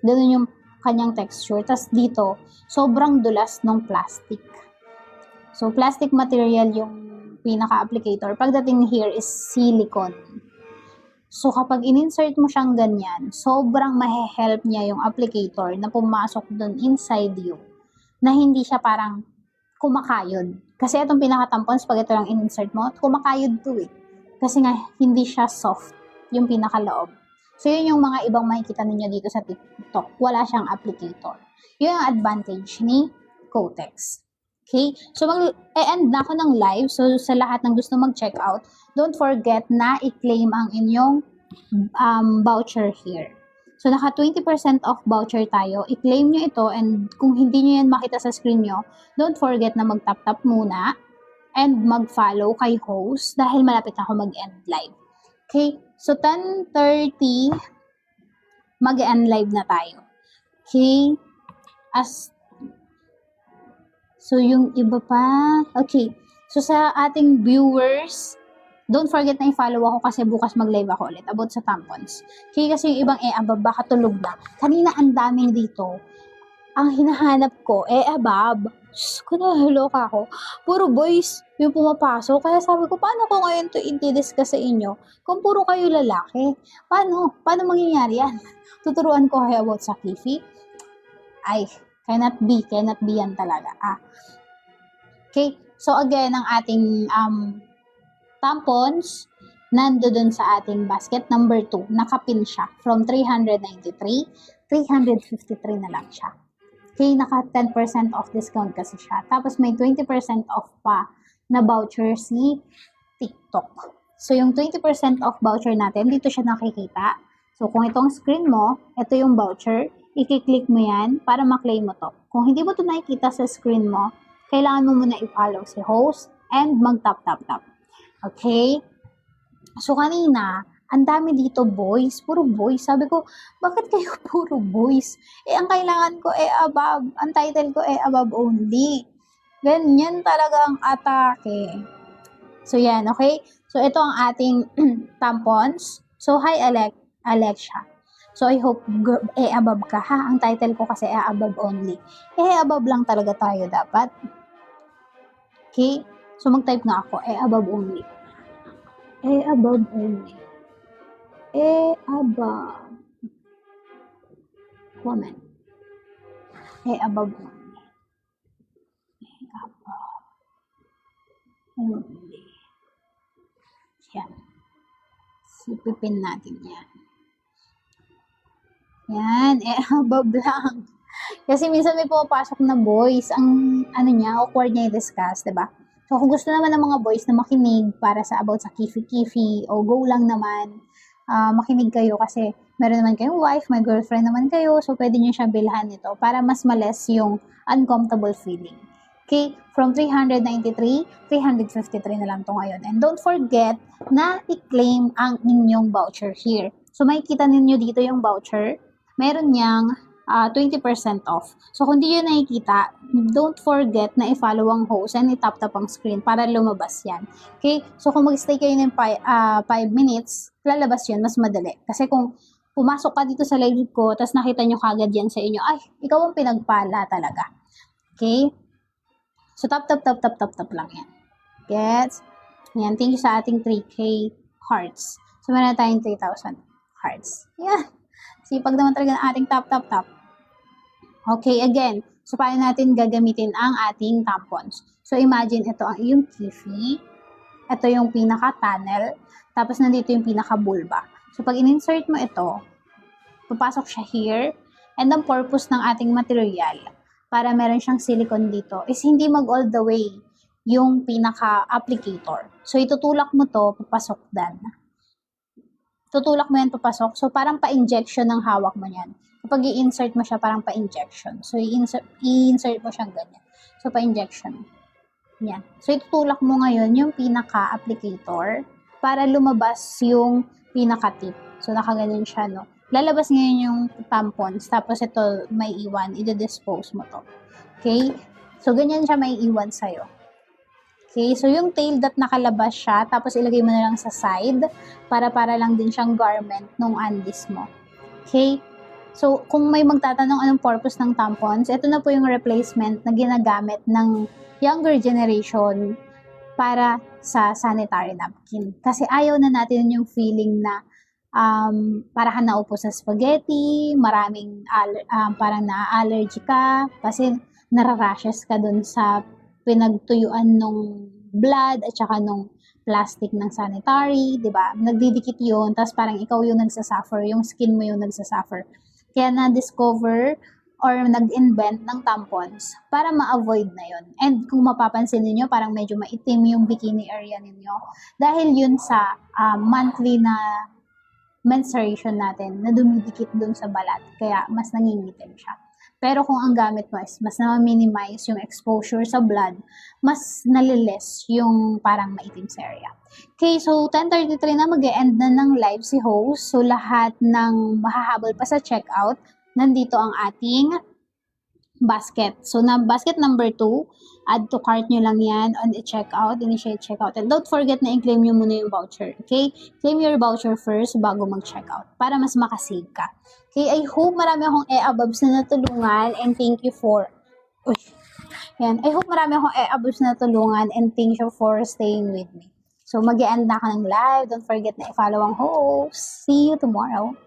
Ganun yung kanyang texture. Tapos dito, sobrang dulas ng plastic. So, plastic material yung pinaka-applicator. Pagdating here is silicone. So, kapag in-insert mo siyang ganyan, sobrang mahe-help niya yung applicator na pumasok dun inside you na hindi siya parang kumakayod. Kasi itong pinaka-tampons, pag ito lang in-insert mo, kumakayod to eh. Kasi nga, hindi siya soft yung pinaka-loob. So, yun yung mga ibang makikita ninyo dito sa TikTok. Wala siyang applicator. Yun ang advantage ni Kotex. Okay? So, mag-end na ako ng live. So, sa lahat ng gusto mag-check out, don't forget na i-claim ang inyong voucher here. So, naka 20% off voucher tayo. I-claim nyo ito and kung hindi nyo yan makita sa screen nyo, don't forget na mag-tap-tap muna and mag-follow kay host dahil malapit na ako mag-end live. Okay? So, 10:30, mag-end live na tayo. Okay? So, yung iba pa. Okay. So, sa ating viewers, don't forget na i-follow ako kasi bukas mag-live ako ulit about sa tampons. Okay, kasi yung ibang above, baka tulog na. Kanina ang daming dito. Ang hinahanap ko, above. Diyos ko, nahiloka ako. Puro boys yung pumapasok. Kaya sabi ko, paano ko ngayon to i-discuss sa inyo? Kung puro kayo lalaki, paano? Paano mangyayari yan? Tuturuan ko kayo about sa Kifi? Ay, cannot be yan talaga. Okay, so again, ang ating tampons, nando dun sa ating basket number 2, nakapin siya from 393, 353 na lang siya. Okay, naka 10% off discount kasi siya. Tapos may 20% off pa na voucher si TikTok. So yung 20% off voucher natin, dito siya nakikita. So kung itong screen mo, ito yung voucher, i-click mo yan para maklaim mo to. Kung hindi mo to nakikita sa screen mo, kailangan mo muna i-follow si host and mag-tap-tap-tap. Okay? So, kanina, ang dami dito boys, puro boys. Sabi ko, bakit kayo puro boys? Ang kailangan ko above. Ang title ko above only. Ganyan talaga ang atake. So, yan, okay? So, ito ang ating tampons. So, hi, Alexia. So, I hope above ka ha. Ang title ko kasi above only. Above lang talaga tayo dapat. Okay? So, mag-type nga ako, above only. Above only. Above. Comment. Above only. Above only. Yan. Sipipin natin yan. Yan. Above lang. Kasi minsan may pumapasok na boys, ang awkward niya i-discuss, diba? So, kung gusto naman ng mga boys na makinig para sa about sa kifi-kifi o go lang naman, makinig kayo kasi meron naman kayong wife, may girlfriend naman kayo, so pwede nyo siya bilhan nito para mas males yung uncomfortable feeling. Okay, from 393, 353 na lang to ngayon. And don't forget na i-claim ang inyong voucher here. So, makikita ninyo dito yung voucher. Meron niyang 20% off. So, kung di yun nakikita, don't forget na i-follow ang host and i-tap-tap ang screen para lumabas yan. Okay? So, kung mag-stay kayo ng 5 minutes, lalabas yun, mas madali. Kasi kung pumasok ka dito sa live ko, tapos nakita nyo kagad yan sa inyo, ay, ikaw ang pinagpala talaga. Okay? So, tap lang yan. Gets? Yan. Thank you sa ating 3K hearts. So, meron na tayong 3,000 hearts. Yan. Sipag naman talaga ng ating tap. Okay, again. So, paano natin gagamitin ang ating tampons? So, imagine ito ang iyong kifi. Ito yung pinaka-tunnel. Tapos, nandito yung pinaka-vulva. So, pag in-insert mo ito, papasok siya here. And ang purpose ng ating material, para meron siyang silicone dito, is hindi mag-all the way yung pinaka-applicator. So, itutulak mo to, papasok dan. Tutulak mo yan, papasok. So, parang pa-injection ng hawak mo yan. Kapag i-insert mo siya, parang pa-injection. So, i-insert mo siyang ganyan. So, pa-injection. Yan. So, itutulak mo ngayon yung pinaka-applicator para lumabas yung pinaka-tip. So, nakaganyan siya, no? Lalabas ngayon yung tampons. Tapos, ito may iwan. I-dispose mo to. Okay? So, ganyan siya may iwan sa'yo. Okay, so yung tail that nakalabas siya, tapos ilagay mo na lang sa side para lang din siyang garment nung undies mo. Okay, so kung may magtatanong anong purpose ng tampons, ito na po yung replacement na ginagamit ng younger generation para sa sanitary napkin. Kasi ayaw na natin yung feeling na para ka naupo sa spaghetti, maraming parang na-allergy ka, kasi nararashes ka dun sa pinagtuyuan nung blood at saka nung plastic ng sanitary, di ba? Nagdidikit yun, tapos parang ikaw yung nagsasuffer, yung skin mo yung nagsasuffer. Kaya na-discover or nag-invent ng tampons para ma-avoid na yun. And kung mapapansin niyo parang medyo maitim yung bikini area ninyo. Dahil yun sa monthly na menstruation natin na dumidikit dun sa balat. Kaya mas nangingitim siya. Pero kung ang gamit mo is mas na-minimize yung exposure sa blood, mas naliles yung parang maitim sa area. Okay, so 10:33 na mag-e-end na ng live si host. So lahat ng mahahabol pa sa checkout, nandito ang ating basket. So na basket number 2, add to cart nyo lang yan on the checkout, initiate checkout. And don't forget na i-claim nyo muna yung voucher. Okay? Claim your voucher first bago mag-checkout para mas makasave ka. Okay, I hope marami akong abobs na natulungan and thank you for I hope marami akong abobs na natulungan and thank you for staying with me. So mag-e-end na ka ng live. Don't forget na i-follow ang host. See you tomorrow.